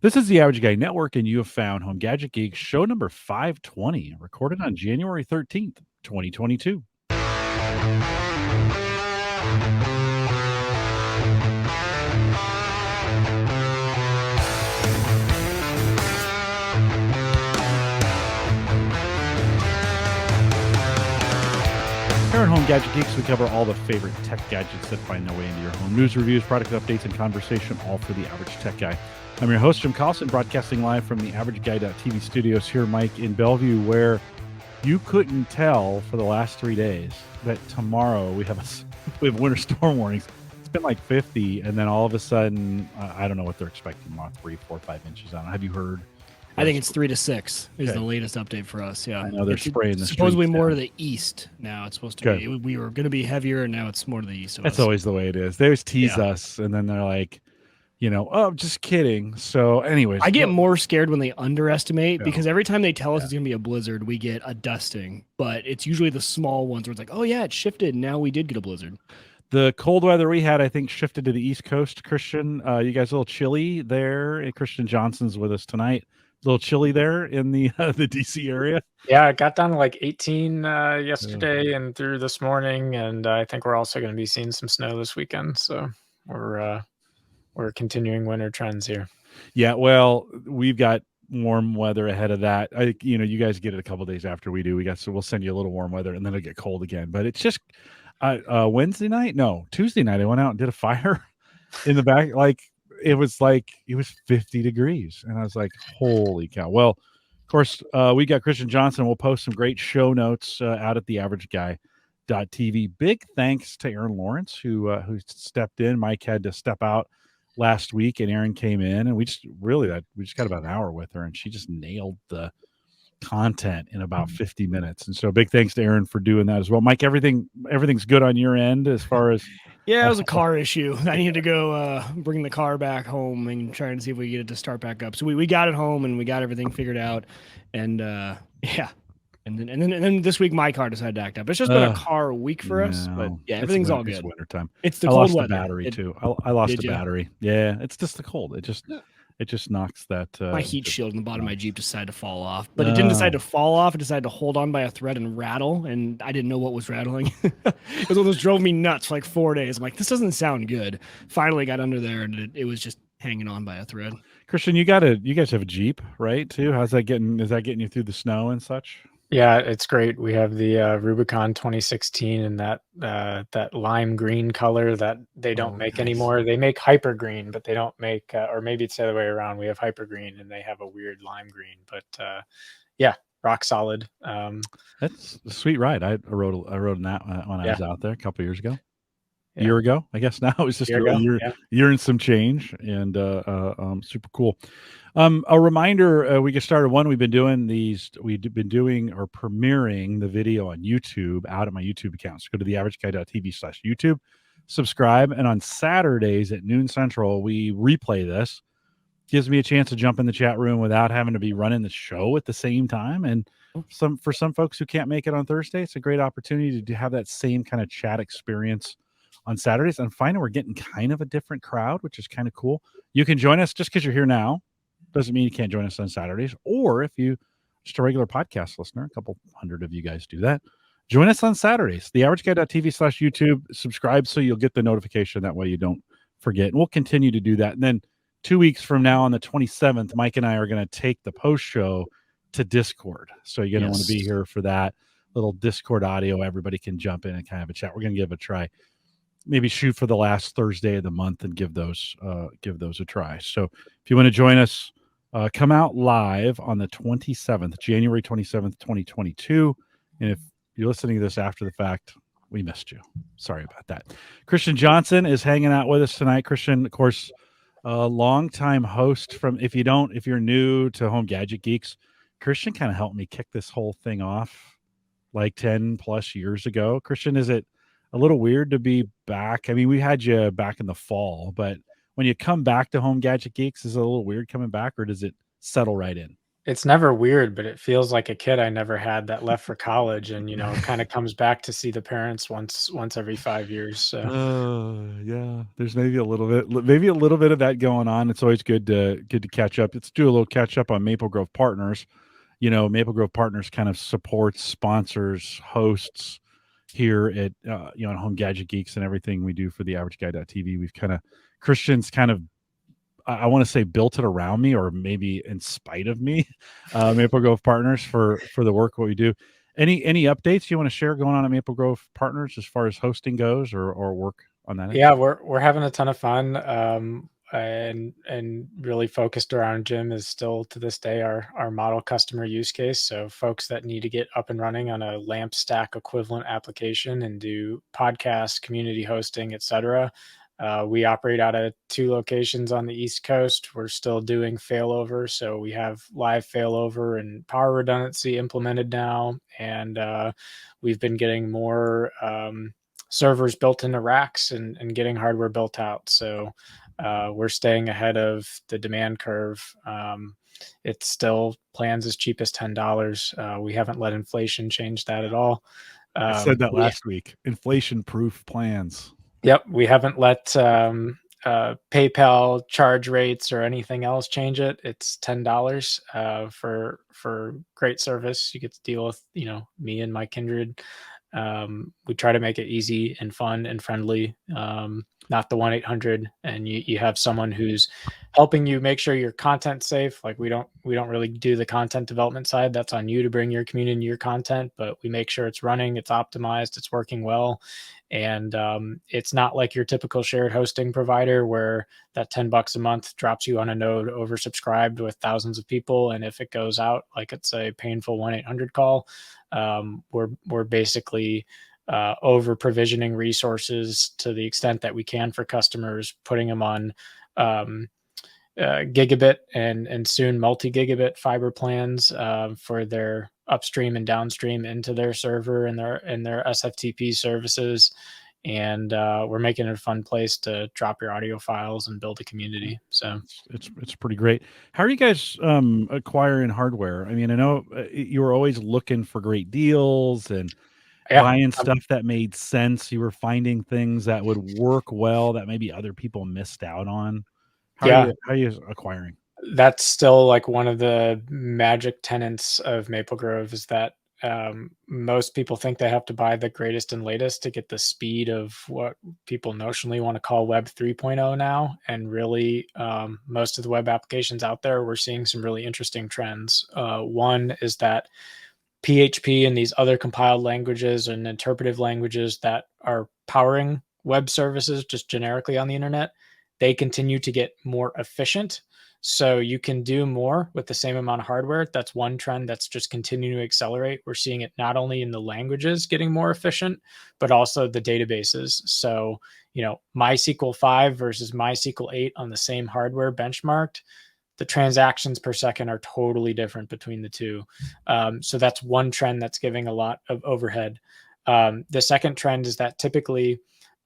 This is the Average Guy Network, and you have found Home Gadget Geeks, show number 520, recorded on January 13th, 2022. Here at Home Gadget Geeks, we cover all the favorite tech gadgets that find their way into your home. News, reviews, product updates, and conversation, all for the average tech guy. I'm your host, Jim Collison, broadcasting live from the AverageGuy.tv studios here, Mike, in Bellevue, where you couldn't tell for the last 3 days that tomorrow we have winter storm warnings. It's been like 50, and then all of a sudden, I don't know what they're expecting, 3, 4, 5 inches. I don't know. Have you heard? I think it's 3 to 6 is the latest update for us. Yeah, I know they're spraying the supposedly streets more down. to the east now. It's supposed to be. We were going to be heavier, and now it's more to the east of That's us. always the way it is. They always tease us, and then they're like, oh, just kidding. So, anyways, I get more scared when they underestimate because every time they tell us it's going to be a blizzard, we get a dusting. But it's usually the small ones where it's like, oh yeah, it shifted. Now we did get a blizzard. The cold weather we had, I think, shifted to the East Coast. Christian, you guys a little chilly there. Christian Johnson's with us tonight. A little chilly there in the DC area. Yeah, it got down to like 18 yesterday and through this morning, and I think we're also going to be seeing some snow this weekend. So we're continuing winter trends here. Yeah, well, we've got warm weather ahead of that. You guys get it a couple days after we do. We'll send you a little warm weather, and then it'll get cold again. But it's just Tuesday night. I went out and did a fire in the back, it was 50 degrees, and I was like, holy cow. Well, of course, we got Christian Johnson. We'll post some great show notes out at the AverageGuy.tv. Big thanks to Aaron Lawrence who stepped in. Mike had to step out last week, and Aaron came in, and we just got about an hour with her, and she just nailed the content in about 50 minutes. And so big thanks to Aaron for doing that as well. Mike, everything's good on your end as far as it was a car issue. I needed to go bring the car back home and try and see if we get it to start back up. So we got it home and we got everything figured out. And and then this week my car decided to act up. It's just been a car week for us, but everything's all good. It's wintertime. It's the I cold lost weather. The battery too. I lost the battery. Yeah, it's just the cold. It just knocks that. My heat shield in the bottom of my Jeep decided to fall off, but it didn't decide to fall off. It decided to hold on by a thread and rattle, and I didn't know what was rattling. It was one of those drove me nuts for like 4 days. I'm like, this doesn't sound good. Finally got under there, and it was just hanging on by a thread. Christian, you guys have a Jeep, right? Too. Is that getting you through the snow and such? Yeah, it's great. We have the Rubicon 2016 in that lime green color that they don't make anymore. They make hyper green, but they don't make, or maybe it's the other way around. We have hyper green and they have a weird lime green. But rock solid. That's a sweet ride. I rode in that when I was out there a couple of years ago. A year ago, I guess now. It was just a year and some change, and super cool. A reminder, we get started. We've been doing or premiering the video on YouTube out of my YouTube account. So go to the AverageGuy.tv/YouTube, subscribe, and on Saturdays at noon Central, we replay this. Gives me a chance to jump in the chat room without having to be running the show at the same time. And for some folks who can't make it on Thursday, it's a great opportunity to have that same kind of chat experience on Saturdays. And finding we're getting kind of a different crowd, which is kind of cool. You can join us just because you're here now. Doesn't mean you can't join us on Saturdays. Or if you just a regular podcast listener, a couple hundred of you guys do that, join us on Saturdays. The AverageGuy.tv/YouTube. Subscribe so you'll get the notification. That way you don't forget. And we'll continue to do that. And then 2 weeks from now on the 27th, Mike and I are going to take the post show to Discord. So you're going to want to be here for that little Discord audio. Everybody can jump in and kind of have a chat. We're going to give it a try. Maybe shoot for the last Thursday of the month and give those a try. So if you want to join us, come out live on the 27th, January 27th, 2022. And if you're listening to this after the fact, we missed you. Sorry about that. Christian Johnson is hanging out with us tonight. Christian, of course, a longtime host from, if you're new to Home Gadget Geeks, Christian kind of helped me kick this whole thing off like 10 plus years ago. Christian, is it a little weird to be back? I mean, we had you back in the fall, but when you come back to Home Gadget Geeks, is it a little weird coming back, or does it settle right in? It's never weird, but it feels like a kid I never had that left for college and, kind of comes back to see the parents once every 5 years, so. Yeah, there's maybe a little bit of that going on. It's always good to catch up. Let's do a little catch up on Maplegrove Partners. Maplegrove Partners kind of supports, sponsors, hosts here at at Home Gadget Geeks and everything we do for the average guy.tv. We've kind of Christians kind of I want to say built it around me or maybe in spite of me. Maple Grove Partners for the work what we do. Any updates you want to share going on at Maple Grove Partners as far as hosting goes or work on that end? Yeah, we're having a ton of fun, and really focused around Jim is still to this day our model customer use case. So folks that need to get up and running on a LAMP stack equivalent application and do podcasts, community hosting, etc. We operate out of 2 locations on the East Coast. We're still doing failover, so we have live failover and power redundancy implemented now, and we've been getting more servers built into racks and getting hardware built out. So we're staying ahead of the demand curve. It still plans as cheap as $10. We haven't let inflation change that at all. I said that last week. Inflation-proof plans. Yep, we haven't let PayPal charge rates or anything else change it. It's $10 for great service. You get to deal with me and my kindred. We try to make it easy and fun and friendly. Not the 1-800, and you have someone who's helping you make sure your content's safe. Like we don't really do the content development side. That's on you to bring your community your content, but we make sure it's running, it's optimized, it's working well. And it's not like your typical shared hosting provider where that $10 a month drops you on a node oversubscribed with thousands of people. And if it goes out, like it's a painful 1-800 call, we're basically over provisioning resources to the extent that we can for customers, putting them on gigabit and soon multi-gigabit fiber plans for their upstream and downstream into their server and their SFTP services. And we're making it a fun place to drop your audio files and build a community. So it's pretty great. How are you guys acquiring hardware? I mean, I know you were always looking for great deals and buying stuff that made sense. You were finding things that would work well that maybe other people missed out on. How are you acquiring? That's still like one of the magic tenets of Maplegrove is that most people think they have to buy the greatest and latest to get the speed of what people notionally want to call Web 3.0 now. And really, most of the web applications out there, we're seeing some really interesting trends. One is that PHP and these other compiled languages and interpretive languages that are powering web services just generically on the internet, they continue to get more efficient. So you can do more with the same amount of hardware. That's one trend that's just continuing to accelerate. We're seeing it not only in the languages getting more efficient, but also the databases. So, MySQL 5 versus MySQL 8 on the same hardware benchmarked, the transactions per second are totally different between the two. So that's one trend that's giving a lot of overhead. The second trend is that typically,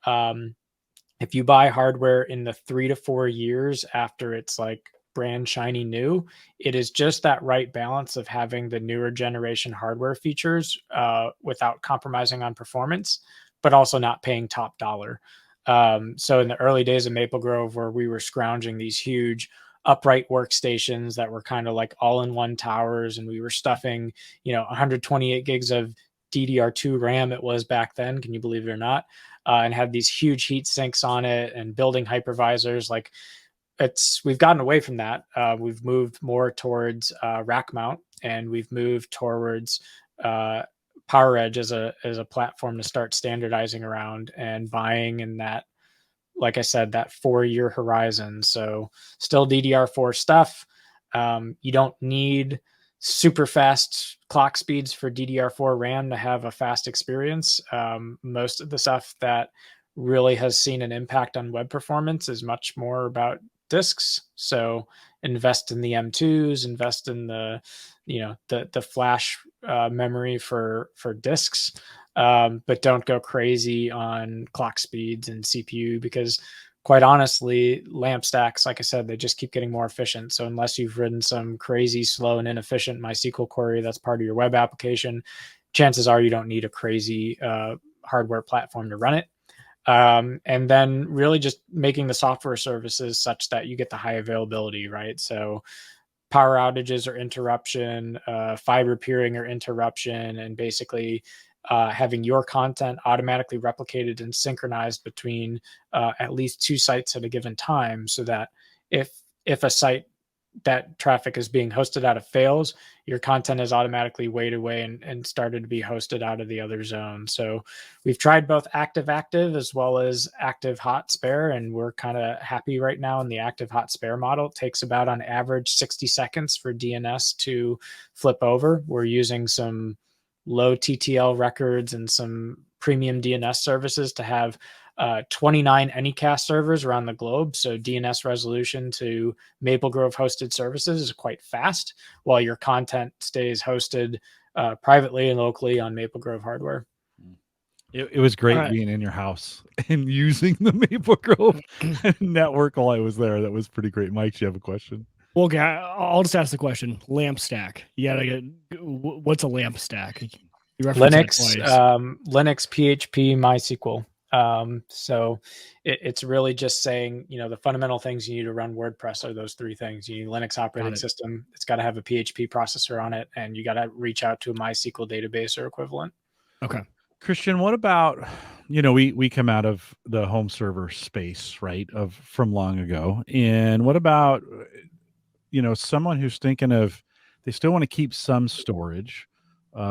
if you buy hardware in the 3 to 4 years after it's like brand shiny new, it is just that right balance of having the newer generation hardware features without compromising on performance, but also not paying top dollar. So in the early days of Maplegrove, where we were scrounging these huge upright workstations that were kind of like all-in-one towers, and we were stuffing 128 gigs of DDR2 RAM, it was back then, can you believe it or not, and had these huge heat sinks on it and building hypervisors. Like we've gotten away from that. We've moved more towards rack mount, and we've moved towards PowerEdge as a platform to start standardizing around and buying in that, like I said, that 4-year horizon. So still DDR4 stuff. You don't need super fast clock speeds for DDR4 RAM to have a fast experience. Most of the stuff that really has seen an impact on web performance is much more about disks. So invest in the M2s, invest in the flash memory for disks. But don't go crazy on clock speeds and CPU, because quite honestly, LAMP stacks, like I said, they just keep getting more efficient. So unless you've written some crazy, slow, and inefficient MySQL query that's part of your web application, chances are you don't need a crazy hardware platform to run it. And then really just making the software services such that you get the high availability, right? So power outages or interruption, fiber peering or interruption, and basically having your content automatically replicated and synchronized between at least 2 sites at a given time, so that if a site that traffic is being hosted out of fails, your content is automatically weighed away and started to be hosted out of the other zone. So we've tried both active as well as active hot spare, and we're kind of happy right now in the active hot spare model. It takes about on average 60 seconds for DNS to flip over. We're using some low TTL records and some premium DNS services to have 29 Anycast servers around the globe. So DNS resolution to Maplegrove hosted services is quite fast, while your content stays hosted privately and locally on Maplegrove hardware. It was great being in your house and using the Maplegrove network while I was there. That was pretty great. Mike, do you have a question? Well, okay, I'll just ask the question. LAMP stack. You gotta get, what's a LAMP stack? Linux, Linux, PHP, MySQL. So it's really just saying, the fundamental things you need to run WordPress are those 3 things. You need Linux operating system. It's got to have a PHP processor on it, and you got to reach out to a MySQL database or equivalent. Okay. Christian, what about, we come out of the home server space, right, from long ago. And what about, someone who's thinking of, they still want to keep some storage.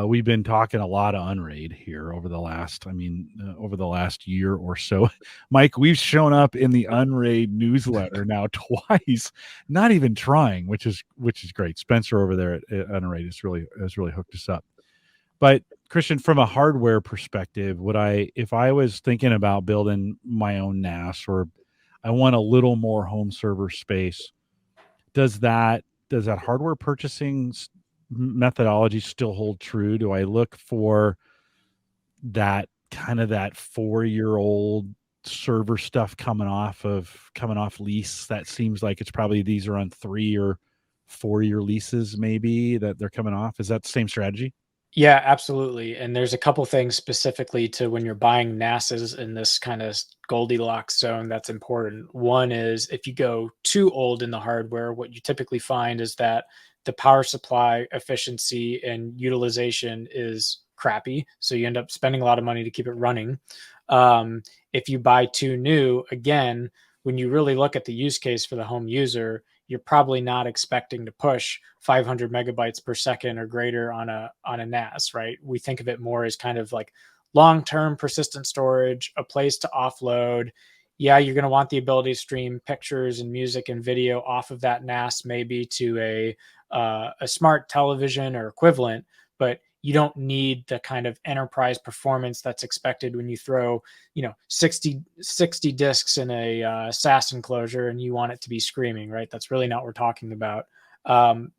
We've been talking a lot of Unraid here over the last year or so. Mike, we've shown up in the Unraid newsletter now twice, not even trying, which is great. Spencer over there at Unraid has really hooked us up. But Christian, from a hardware perspective, if I was thinking about building my own NAS, or I want a little more home server space, does that hardware purchasing methodology still hold true? Do I look for that kind of that 4-year-old server stuff coming off lease? That seems like it's probably, these are on 3 or 4-year leases maybe that they're coming off. Is that the same strategy? Yeah, absolutely. And there's a couple things specifically to when you're buying NASs in this kind of Goldilocks zone that's important. One is, if you go too old in the hardware, what you typically find is that the power supply efficiency and utilization is crappy. So you end up spending a lot of money to keep it running. If you buy too new, again, when you really look at the use case for the home user, you're probably not expecting to push 500 megabytes per second or greater on a NAS, right? We think of it more as kind of like long-term persistent storage, a place to offload. Yeah, you're going to want the ability to stream pictures and music and video off of that NAS, maybe to a smart television or equivalent, but you don't need the kind of enterprise performance that's expected when you throw, 60 disks in a SAS enclosure and you want it to be screaming, right? That's really not what we're talking about.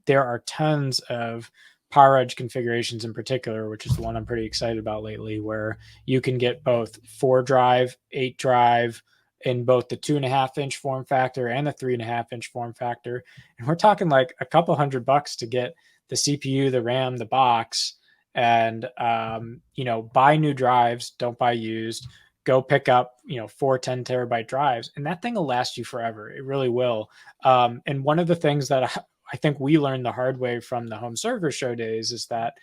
There are tons of PowerEdge configurations in particular, which is the one I'm pretty excited about lately, where you can get both 4 drive, 8 drive, in both the 2.5-inch form factor and the 3.5-inch form factor. And we're talking like a couple $100 to get the CPU, the RAM, the box, and, buy new drives, don't buy used, go pick up, 4 10 terabyte drives, and that thing will last you forever. It really will. And one of the things that I think we learned the hard way from the home server show days is that,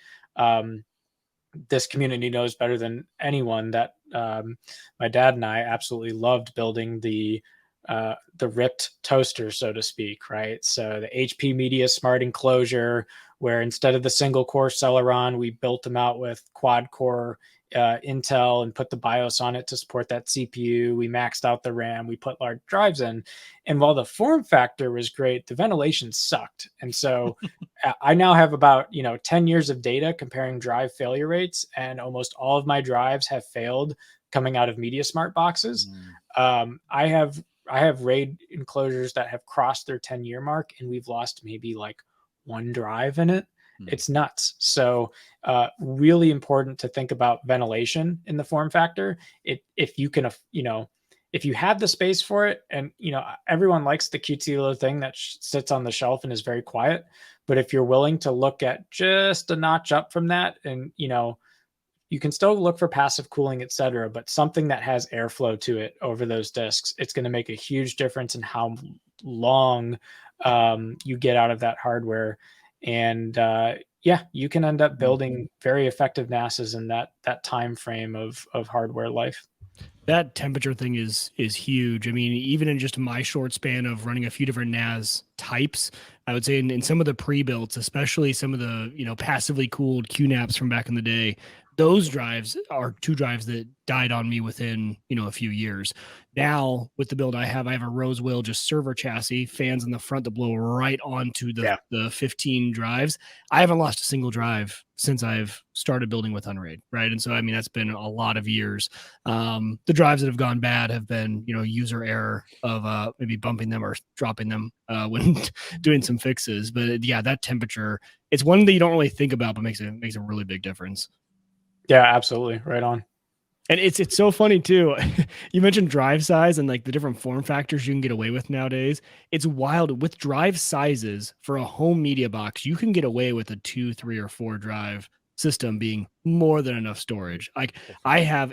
this community knows better than anyone that my dad and I absolutely loved building the ripped toaster, so to speak, right? So the HP Media Smart Enclosure, where instead of the single core Celeron, we built them out with quad core Intel and put the BIOS on it to support that CPU. We maxed out the RAM. We put large drives in. And while the form factor was great, the ventilation sucked. And so I now have about 10 years of data comparing drive failure rates, and almost all of my drives have failed coming out of Media Smart boxes. I have RAID enclosures that have crossed their 10-year mark, and we've lost maybe like 1 drive in it. It's nuts. So really important to think about ventilation in the form factor. If you can, if you have the space for it, and everyone likes the cutesy little thing that sits on the shelf and is very quiet, but if you're willing to look at just a notch up from that, and you can still look for passive cooling, etc., but something that has airflow to it over those disks, it's going to make a huge difference in how long you get out of that hardware. And you can end up building very effective NASs in that time frame of hardware life. That temperature thing is huge. I mean, even in just my short span of running a few different NAS types, I would say in some of the pre-builts, especially some of the passively cooled QNAPs from back in the day, those drives are two drives that died on me within a few years. Now with the build I have a Rosewill just server chassis, fans in the front that blow right onto the 15 drives. I haven't lost a single drive since I've started building with Unraid, right? And so I mean that's been a lot of years. The drives that have gone bad have been user error of maybe bumping them or dropping them when doing some fixes. But yeah, that temperature, it's one that you don't really think about, but makes a really big difference. Yeah, absolutely. Right on. And it's so funny too. You mentioned drive size and like the different form factors you can get away with nowadays. It's wild with drive sizes for a home media box. You can get away with a 2, 3, or 4 drive system being more than enough storage. Like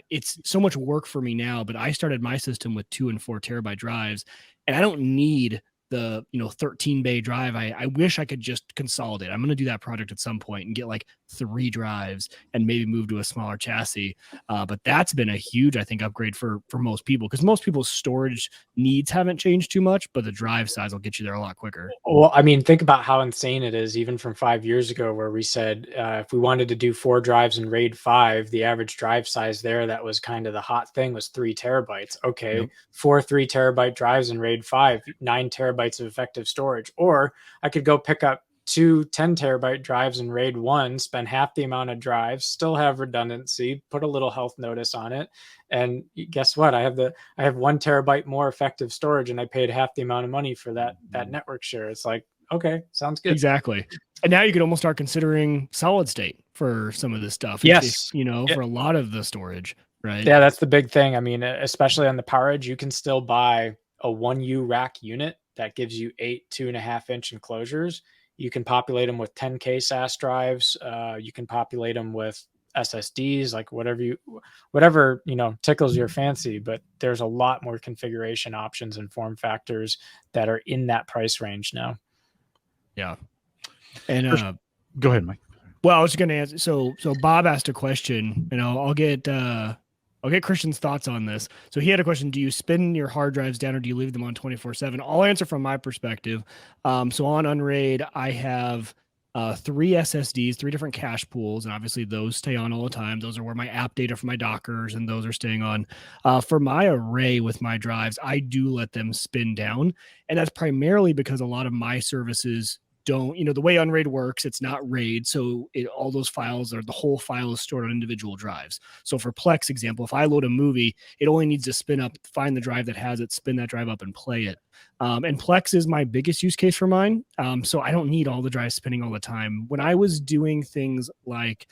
it's so much work for me now, but I started my system with 2 and 4 terabyte drives, and I don't need the 13 bay drive. I wish I could just consolidate. I'm going to do that project at some point and get like 3 drives and maybe move to a smaller chassis. But that's been a huge, I think, upgrade for most people, because most people's storage needs haven't changed too much, but the drive size will get you there a lot quicker. Well, I mean, think about how insane it is, even from 5 years ago, where we said if we wanted to do 4 drives in RAID 5, the average drive size there, that was kind of the hot thing, was 3 terabytes. Okay, yep. 4 3 terabyte drives in RAID 5, 9 terabytes of effective storage. Or I could go pick up 2 10 terabyte drives in RAID 1, spend half the amount of drives, still have redundancy, put a little health notice on it, and guess what? I have 1 terabyte more effective storage, and I paid half the amount of money for that network share. It's like, okay, sounds good. Exactly. And now you can almost start considering solid state for some of this stuff. Yes, for a lot of the storage, right? Yeah, that's the big thing. I mean, especially on the Power Edge, you can still buy a 1U rack unit that gives you 8 2.5-inch enclosures. You can populate them with 10K SAS drives. You can populate them with SSDs, like whatever tickles your fancy. But there's a lot more configuration options and form factors that are in that price range now. Yeah. And go ahead, Mike. Well, I was going to answer. So Bob asked a question, and I'll get Christian's thoughts on this. So he had a question: do you spin your hard drives down, or do you leave them on 24/7? I'll answer from my perspective. So on Unraid, I have 3 SSDs, 3 different cache pools, and obviously those stay on all the time. Those are where my app data for my Dockers and those are staying on. For my array with my drives, I do let them spin down, and that's primarily because a lot of my services don't, the way Unraid works, it's not RAID. So all those files, or the whole file, is stored on individual drives. So for Plex example, if I load a movie, it only needs to spin up, find the drive that has it, spin that drive up and play it. And Plex is my biggest use case for mine. So I don't need all the drives spinning all the time. When I was doing things like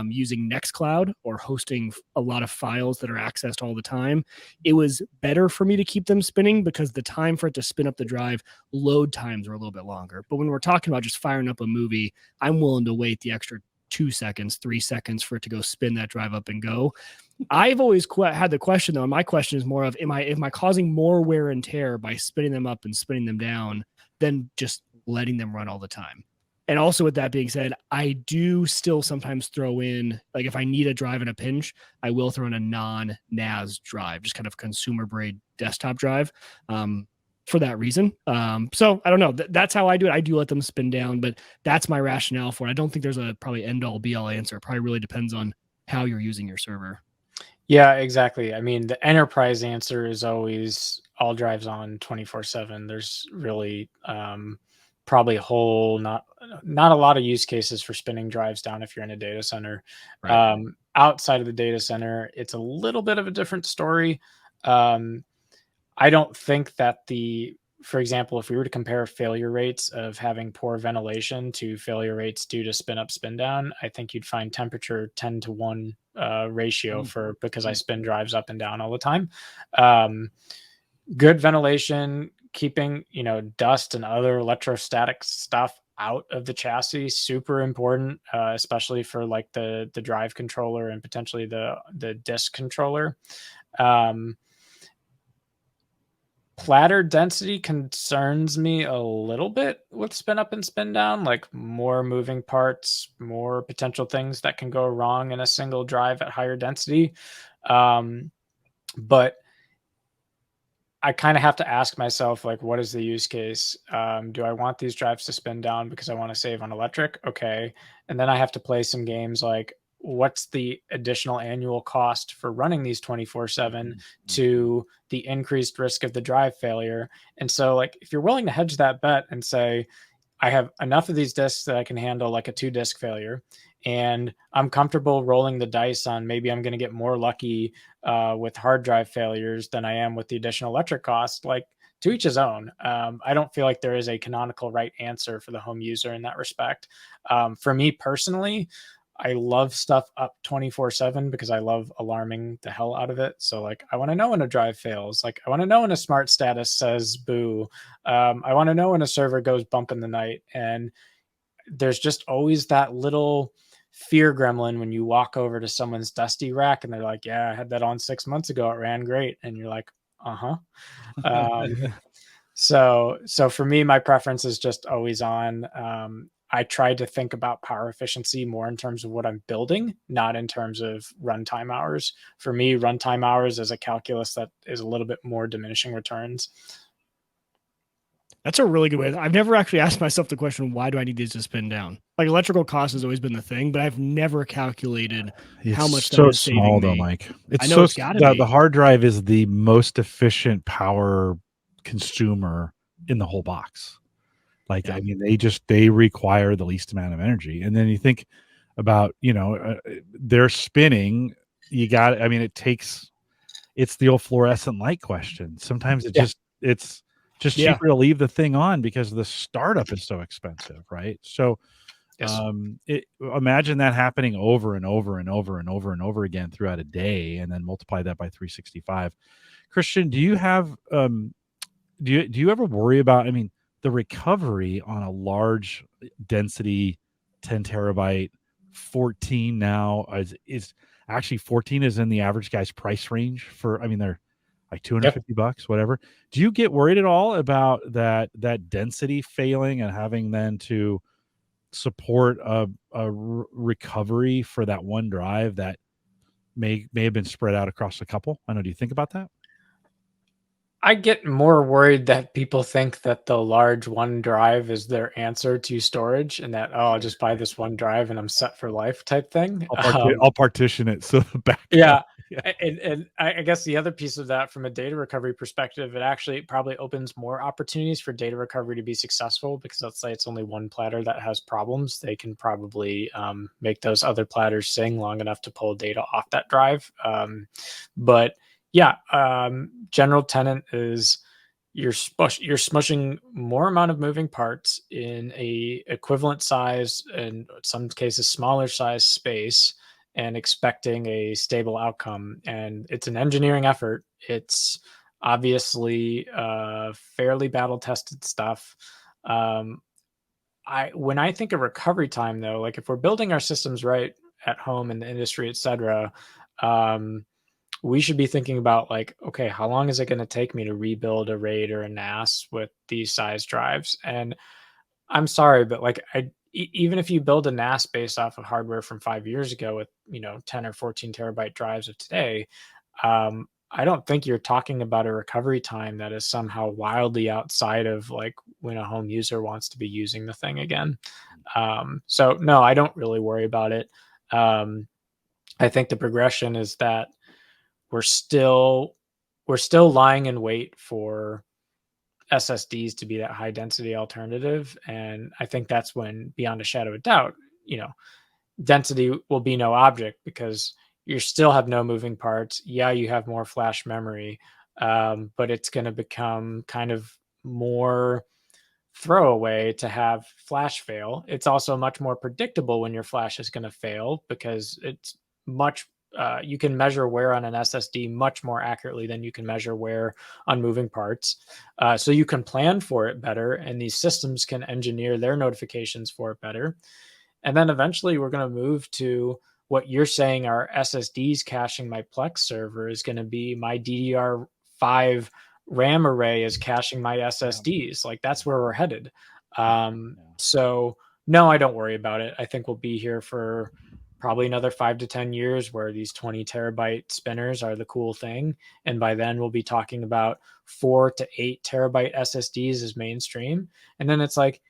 using Nextcloud or hosting a lot of files that are accessed all the time, it was better for me to keep them spinning because the time for it to spin up the drive, load times were a little bit longer. But when we're talking about just firing up a movie, I'm willing to wait the extra 2 seconds, 3 seconds for it to go spin that drive up and go. I've always had the question, though, and my question is more of, am I causing more wear and tear by spinning them up and spinning them down than just letting them run all the time? And also, with that being said, I do still sometimes throw in, like if I need a drive in a pinch, I will throw in a non-NAS drive, just kind of consumer grade desktop drive for that reason. So I don't know. That's how I do it. I do let them spin down, but that's my rationale for it. I don't think there's a probably end all be all answer. It probably really depends on how you're using your server. Yeah, exactly. I mean, the enterprise answer is always all drives on 24/7. There's really probably not a lot of use cases for spinning drives down if you're in a data center. Right. Outside of the data center, it's a little bit of a different story. I don't think that for example, if we were to compare failure rates of having poor ventilation to failure rates due to spin up, spin down, I think you'd find temperature 10 to 1 ratio because I spin drives up and down all the time. Good ventilation, keeping, dust and other electrostatic stuff out of the chassis, super important, especially for like the drive controller and potentially the disk controller. Platter density concerns me a little bit with spin up and spin down, like more moving parts, more potential things that can go wrong in a single drive at higher density. But I kind of have to ask myself, like, what is the use case? Do I want these drives to spin down because I want to save on electric? Okay. And then I have to play some games like, what's the additional annual cost for running these 24/7 to the increased risk of the drive failure? And so, like, if you're willing to hedge that bet and say, I have enough of these disks that I can handle like a 2-disk failure, and I'm comfortable rolling the dice on maybe I'm going to get more lucky with hard drive failures than I am with the additional electric cost. Like, to each his own. I don't feel like there is a canonical right answer for the home user in that respect. For me personally, I love stuff up 24/7 because I love alarming the hell out of it. So like, I want to know when a drive fails. Like, I want to know when a smart status says boo. I want to know when a server goes bump in the night. And there's just always that little fear gremlin when you walk over to someone's dusty rack and they're like, yeah, I had that on 6 months ago. It ran great. And you're like, So for me, my preference is just always on. I try to think about power efficiency more in terms of what I'm building, not in terms of runtime hours. For me, runtime hours is a calculus that is a little bit more diminishing returns. That's a really good way. I've never actually asked myself the question, why do I need these to spin down? Like, electrical cost has always been the thing, but I've never calculated how much that is saving small me. though, Mike. I know it's gotta be. The hard drive is the most efficient power consumer in the whole box. Like, I mean, they require the least amount of energy. And then you think about, they're spinning. It's the old fluorescent light question. Sometimes it's just cheaper to leave the thing on because the startup is so expensive, right? So imagine that happening over and over and over and over and over again throughout a day, and then multiply that by 365. Christian, do you have do you ever worry about, the recovery on a large density 10 terabyte 14 now is actually 14 is in the average guy's price range for, they're like $250, whatever. Do you get worried at all about that density failing and having then to support a recovery for that one drive that may have been spread out across a couple? I know. Do you think about that? I get more worried that people think that the large one drive is their answer to storage, and that, I'll just buy this one drive and I'm set for life type thing. I'll partition it so the back. Yeah. And I guess the other piece of that, from a data recovery perspective, it actually probably opens more opportunities for data recovery to be successful, because let's say it's only one platter that has problems. They can probably make those other platters sing long enough to pull data off that drive. But yeah, general tenet is you're smushing more amount of moving parts in a equivalent size, and in some cases smaller size space, and expecting a stable outcome. And it's an engineering effort. It's obviously fairly battle tested stuff. When I think of recovery time, though, like if we're building our systems right at home in the industry, etc., we should be thinking about, like, okay, how long is it going to take me to rebuild a RAID or a NAS with these size drives? And I'm sorry, but like, even if you build a NAS based off of hardware from 5 years ago with 10 or 14 terabyte drives of today, I don't think you're talking about a recovery time that is somehow wildly outside of like when a home user wants to be using the thing again. So no, I don't really worry about it. I think the progression is that we're still lying in wait for SSDs to be that high density alternative. And I think that's when, beyond a shadow of doubt, density will be no object, because you still have no moving parts. Yeah, you have more flash memory, but it's going to become kind of more throwaway to have flash fail. It's also much more predictable when your flash is going to fail, because it's much you can measure wear on an SSD much more accurately than you can measure wear on moving parts. So you can plan for it better, and these systems can engineer their notifications for it better. And then eventually we're going to move to what you're saying our SSDs caching my Plex server is going to be my DDR5 RAM array is caching my SSDs. Like that's where we're headed. So no, I don't worry about it. I think we'll be here for probably another 5 to 10 years where these 20 terabyte spinners are the cool thing. And by then we'll be talking about 4 to 8 terabyte SSDs as mainstream. And then it's like,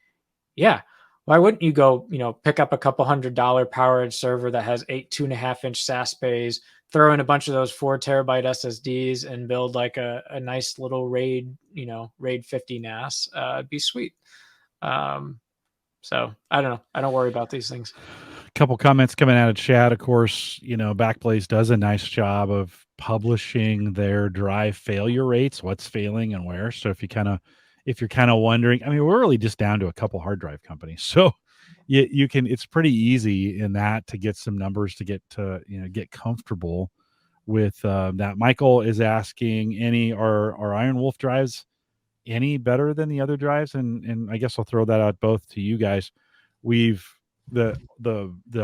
yeah, why wouldn't you go, pick up a couple $100 PowerEdge server that has 8 2.5-inch SAS bays, throw in a bunch of those 4 terabyte SSDs and build like a nice little RAID 50 NAS. It'd be sweet. So I don't know. I don't worry about these things. Couple comments coming out of chat. Of course, Backblaze does a nice job of publishing their drive failure rates, what's failing and where. So if you're kind of wondering, I mean, we're really just down to a couple hard drive companies. So you can, it's pretty easy in that to get some numbers to get comfortable with that. Michael is asking, are Iron Wolf drives any better than the other drives? And I guess I'll throw that out both to you guys. The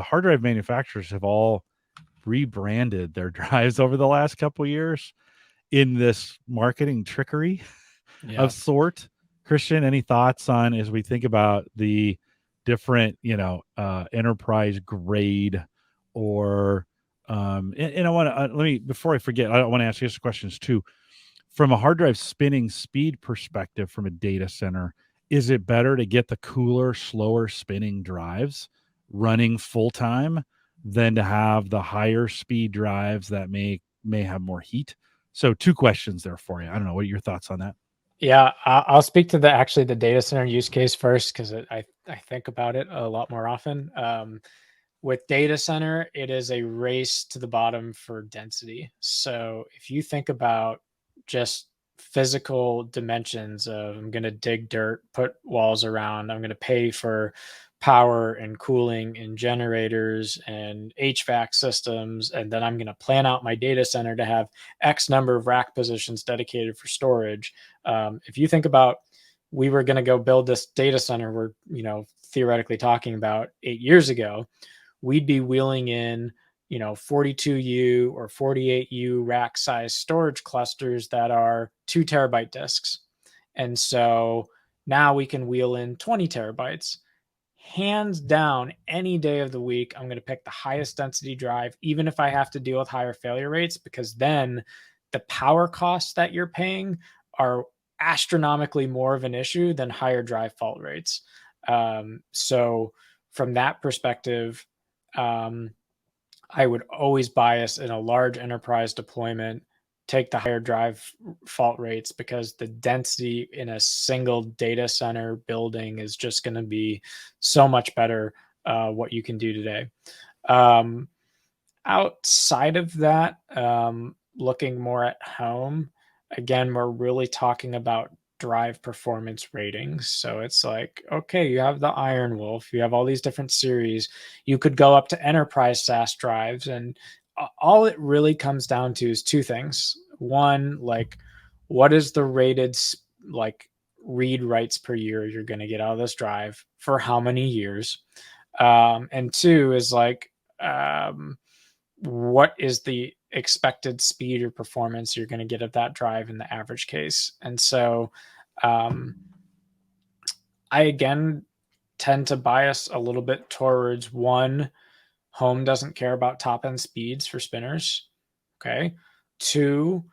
hard drive manufacturers have all rebranded their drives over the last couple of years in this marketing trickery of sort. Christian, any thoughts on, as we think about the different, enterprise grade or, and I want to, let me, before I forget, I want to ask you some questions too. From a hard drive spinning speed perspective, from a data center, is it better to get the cooler, slower spinning drives running full time than to have the higher speed drives that may have more heat? So 2 questions there for you. I don't know. What are your thoughts on that? Yeah, I'll speak to the data center use case first, because I think about it a lot more often. With data center, it is a race to the bottom for density. So if you think about just physical dimensions of, I'm going to dig dirt, put walls around, I'm going to pay for power and cooling and generators and HVAC systems, and then I'm going to plan out my data center to have X number of rack positions dedicated for storage. If you think about, we were going to go build this data center we're theoretically talking about 8 years ago, we'd be wheeling in 42U or 48U rack size storage clusters that are 2 terabyte disks. And so now we can wheel in 20 terabytes. Hands down, any day of the week, I'm going to pick the highest density drive, even if I have to deal with higher failure rates, because then the power costs that you're paying are astronomically more of an issue than higher drive fault rates. So from that perspective, I would always bias in a large enterprise deployment, take the higher drive fault rates, because the density in a single data center building is just going to be so much better what you can do today. Outside of that, looking more at home, again, we're really talking about drive performance ratings. So it's like, okay, you have the Iron Wolf, you have all these different series, you could go up to enterprise SAS drives, and all it really comes down to is 2 things. One, like, what is the rated read writes per year you're going to get out of this drive for how many years? And 2 is what is the expected speed or performance you're going to get of that drive in the average case? And so I again tend to bias a little bit towards, 1, home doesn't care about top end speeds for spinners. Okay. 2,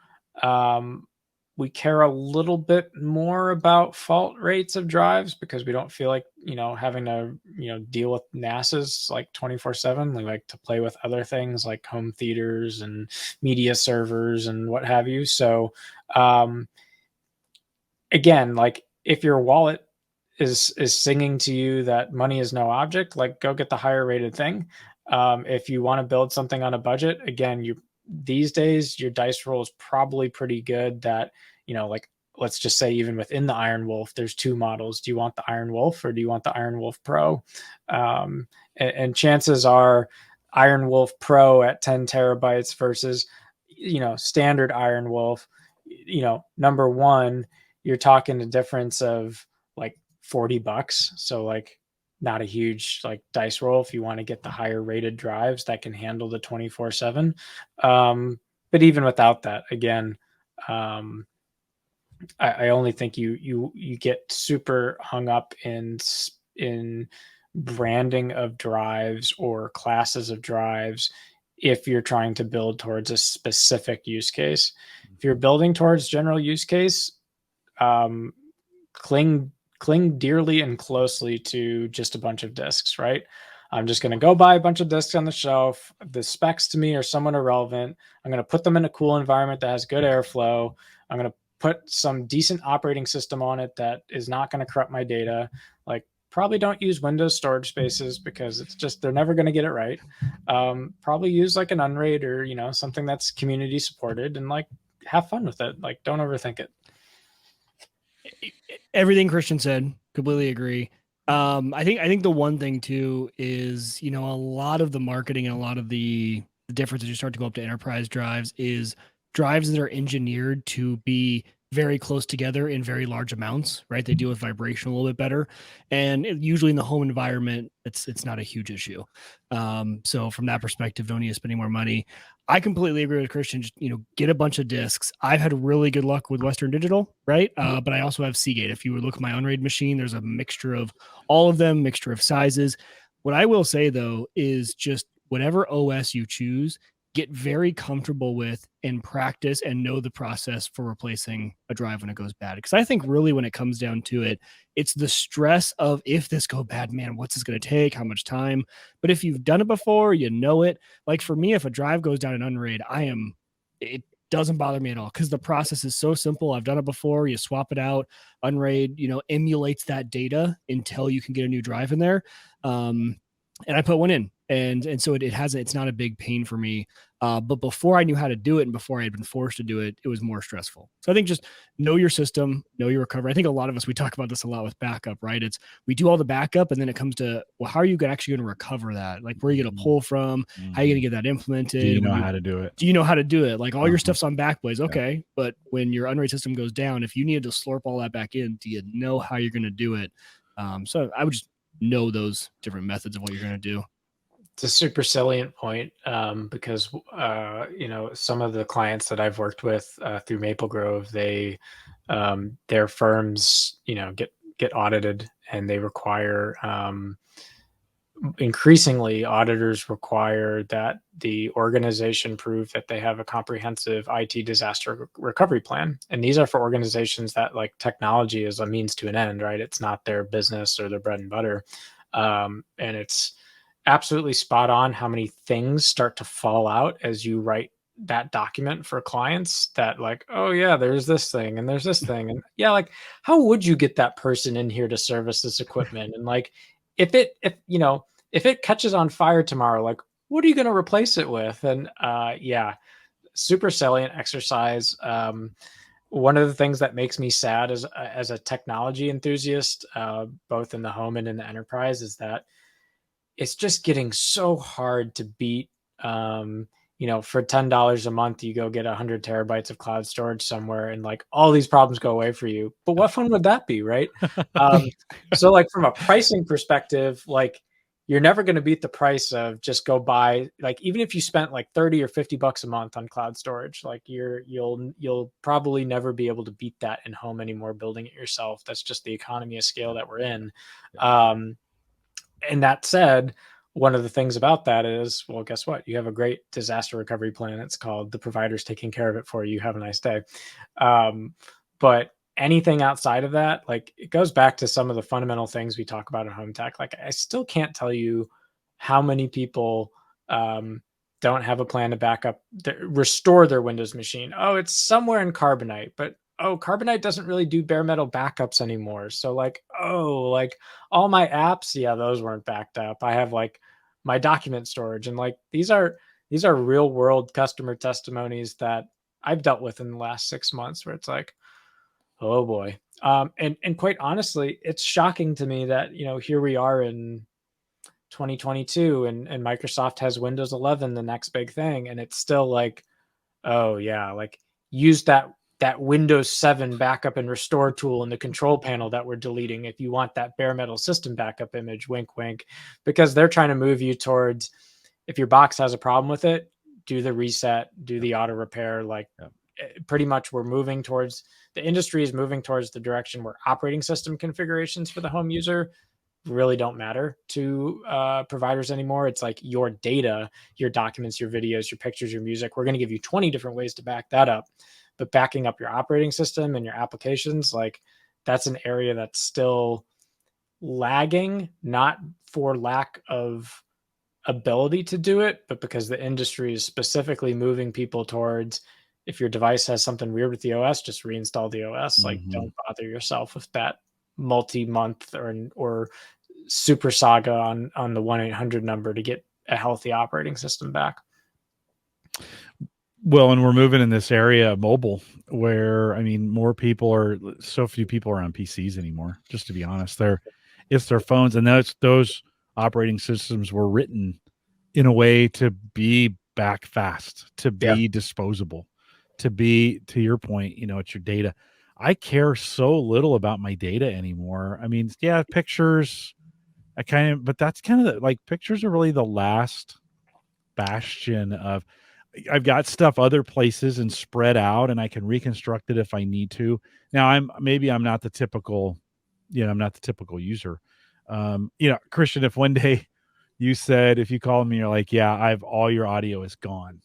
we care a little bit more about fault rates of drives, because we don't feel like, having to, deal with NASs like 24/7. We like to play with other things like home theaters and media servers and what have you. So, again, like, if your wallet is singing to you that money is no object, like, go get the higher rated thing. If you want to build something on a budget, again, these days your dice roll is probably pretty good that, let's just say even within the Iron Wolf, there's 2 models. Do you want the Iron Wolf or do you want the Iron Wolf Pro? And chances are Iron Wolf Pro at 10 terabytes versus, standard Iron Wolf, number one, you're talking a difference of like $40. So like not a huge like dice roll if you want to get the higher rated drives that can handle the 24/7. But even without that, again, I only think you get super hung up in branding of drives or classes of drives if you're trying to build towards a specific use case. If you're building towards general use case, cling dearly and closely to just a bunch of disks, right? I'm just going to go buy a bunch of disks on the shelf. The specs to me are somewhat irrelevant. I'm going to put them in a cool environment that has good airflow. I'm going to put some decent operating system on it that is not going to corrupt my data. Like, probably don't use Windows storage spaces because it's just, they're never going to get it right. Probably use like an Unraid or, something that's community supported, and like have fun with it. Like, don't overthink it. Everything Christian said, completely agree. I think the one thing too is, a lot of the marketing and a lot of the difference as you start to go up to enterprise drives is drives that are engineered to be very close together in very large amounts, right? They deal with vibration a little bit better, and usually in the home environment, it's not a huge issue. So from that perspective, don't need to spend any more money. I completely agree with Christian. Just, get a bunch of discs. I've had really good luck with Western Digital, right? But I also have Seagate. If you would look at my Unraid machine, there's a mixture of all of them, mixture of sizes. What I will say though is just whatever OS you choose, get very comfortable with and practice and know the process for replacing a drive when it goes bad. Because I think really when it comes down to it, it's the stress of if this go bad, man, what's this going to take? How much time? But if you've done it before, you know it. Like for me, if a drive goes down in Unraid, it doesn't bother me at all because the process is so simple. I've done it before. You swap it out. Unraid, emulates that data until you can get a new drive in there. And I put one in. And so it's not a big pain for me. But before I knew how to do it and before I had been forced to do it, it was more stressful. So I think just know your system, know your recovery. I think a lot of us, we talk about this a lot with backup, right? We do all the backup and then it comes to, well, how are you actually going to recover that? Like, where are you going to pull from? How are you going to get that implemented? Do you know how to do it? Do you know how to do it? Like all your stuff's on Backblaze. Okay. Yeah. But when your Unraid system goes down, if you needed to slurp all that back in, do you know how you're going to do it? So I would just know those different methods of what you're going to do. It's a super salient point because, some of the clients that I've worked with through Maplegrove, their firms, get audited, and they require, increasingly auditors require that the organization prove that they have a comprehensive IT disaster recovery plan. And these are for organizations that like technology is a means to an end, right? It's not their business or their bread and butter. And it's absolutely spot on how many things start to fall out as you write that document for clients that like, oh yeah, there's this thing and there's this thing. And yeah, like how would you get that person in here to service this equipment? And like, if it catches on fire tomorrow, like what are you going to replace it with? And yeah, super salient exercise. One of the things that makes me sad as a technology enthusiast, both in the home and in the enterprise, is that it's just getting so hard to beat. For $10 a month, you go get 100 terabytes of cloud storage somewhere, and like all these problems go away for you. But what fun would that be, right? So like from a pricing perspective, like you're never going to beat the price of just go buy, like even if you spent like 30 or 50 bucks a month on cloud storage, like you'll probably never be able to beat that in home anymore, building it yourself. That's just the economy of scale that we're in. And that said, one of the things about that is, well, guess what? You have a great disaster recovery plan. It's called the provider's taking care of it for you. Have a nice day. But anything outside of that, like it goes back to some of the fundamental things we talk about in home tech. Like I still can't tell you how many people don't have a plan to back up, restore their Windows machine. Oh, it's somewhere in Carbonite, but Carbonite doesn't really do bare metal backups anymore. So like, like all my apps, yeah, those weren't backed up. I have like my document storage, and like these are real world customer testimonies that I've dealt with in the last 6 months, where it's like, oh boy. And quite honestly, it's shocking to me that, here we are in 2022 and Microsoft has Windows 11, the next big thing. And it's still like, oh yeah, like use that Windows 7 backup and restore tool in the control panel that we're deleting if you want that bare metal system backup image, wink, wink, because they're trying to move you towards, if your box has a problem with it, do the reset, do the auto repair. Like pretty much we're moving towards, the industry is moving towards the direction where operating system configurations for the home user really don't matter to providers anymore. It's like your data, your documents, your videos, your pictures, your music. We're going to give you 20 different ways to back that up. But backing up your operating system and your applications, like that's an area that's still lagging, not for lack of ability to do it, but because the industry is specifically moving people towards, if your device has something weird with the OS, just reinstall the OS. Like don't bother yourself with that multi-month or super saga on the 1-800 number to get a healthy operating system back. Well, and we're moving in this area of mobile where, I mean, so few people are on PCs anymore, just to be honest. It's their phones, and those operating systems were written in a way to be back fast, to be disposable, to be, to your point, it's your data. I care so little about my data anymore. I mean, yeah, pictures, but that's kind of like pictures are really the last bastion of, I've got stuff other places and spread out, and I can reconstruct it if I need to. Now I'm not the typical, user. Christian, if one day you said, if you called me, you're like, yeah, all your audio is gone.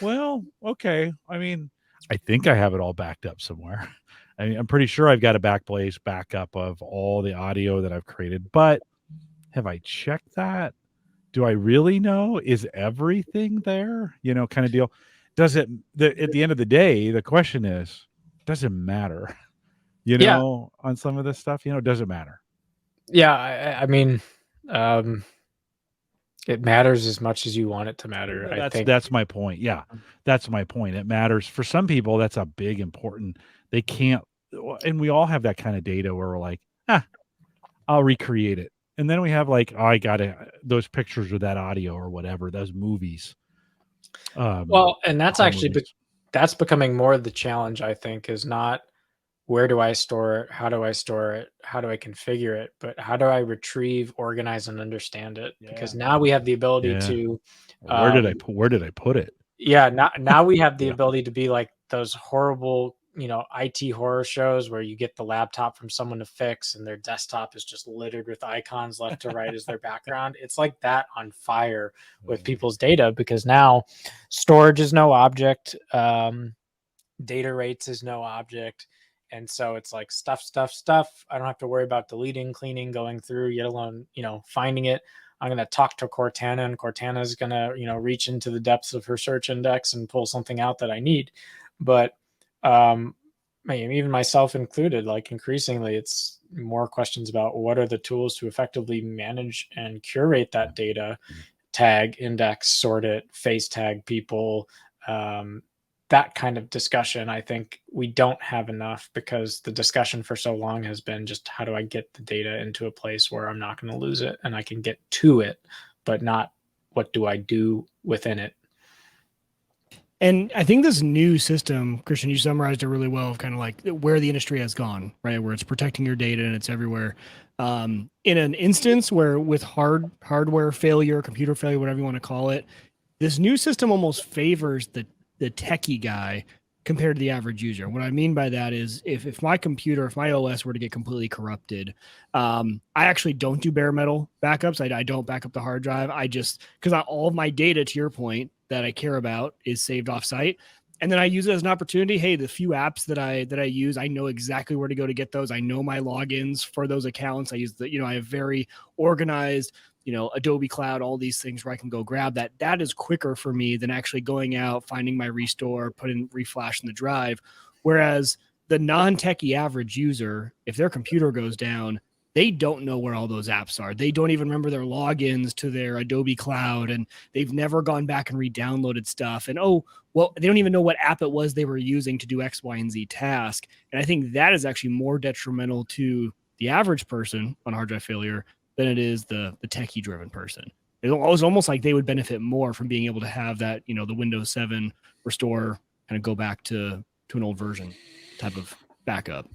Well, okay. I mean, I think I have it all backed up somewhere. I mean, I'm pretty sure I've got a Backblaze backup of all the audio that I've created, but have I checked that? Do I really know? Is everything there? Kind of deal. Does it, at the end of the day, the question is, does it matter? On some of this stuff, does it matter? Yeah. I mean, it matters as much as you want it to matter. I think that's my point. Yeah, that's my point. It matters for some people. That's a big important. They can't, and we all have that kind of data where we're like, I'll recreate it. And then we have like, I got those pictures or that audio or whatever, those movies. Well, and that's actually, that's becoming more the challenge, I think, is not where do I store it? How do I store it? How do I configure it? But how do I retrieve, organize, and understand it? Yeah. Because now we have the ability to, where did I put it? Yeah. Now we have the ability to be like those horrible, IT horror shows where you get the laptop from someone to fix and their desktop is just littered with icons left to right as their background. It's like that on fire with people's data, because now storage is no object. Data rates is no object. And so it's like stuff. I don't have to worry about deleting, cleaning, going through, yet alone, finding it. I'm going to talk to Cortana, and Cortana is going to, reach into the depths of her search index and pull something out that I need. But even myself included, like increasingly, it's more questions about what are the tools to effectively manage and curate that data, tag, index, sort it, face tag people, that kind of discussion. I think we don't have enough because the discussion for so long has been just how do I get the data into a place where I'm not going to lose it and I can get to it, but not what do I do within it. And I think this new system, Christian, you summarized it really well of kind of like where the industry has gone, right? Where it's protecting your data and it's everywhere. In an instance where with hardware failure, computer failure, whatever you want to call it, this new system almost favors the techie guy compared to the average user. What I mean by that is if my computer, if my OS were to get completely corrupted, I actually don't do bare metal backups. I don't back up the hard drive. Because all of my data, to your point, that I care about is saved off site. And then I use it as an opportunity. Hey, the few apps that I use, I know exactly where to go to get those. I know my logins for those accounts. I use I have very organized, Adobe Cloud, all these things where I can go grab that. That is quicker for me than actually going out, finding my restore, putting reflash in the drive. Whereas the non-techie average user, if their computer goes down, they don't know where all those apps are. They don't even remember their logins to their Adobe Cloud, and they've never gone back and re-downloaded stuff. And they don't even know what app it was they were using to do X, Y, and Z task. And I think that is actually more detrimental to the average person on hard drive failure than it is the techie driven person. It was almost like they would benefit more from being able to have that, you know, the Windows 7 restore, kind of go back to an old version type of backup.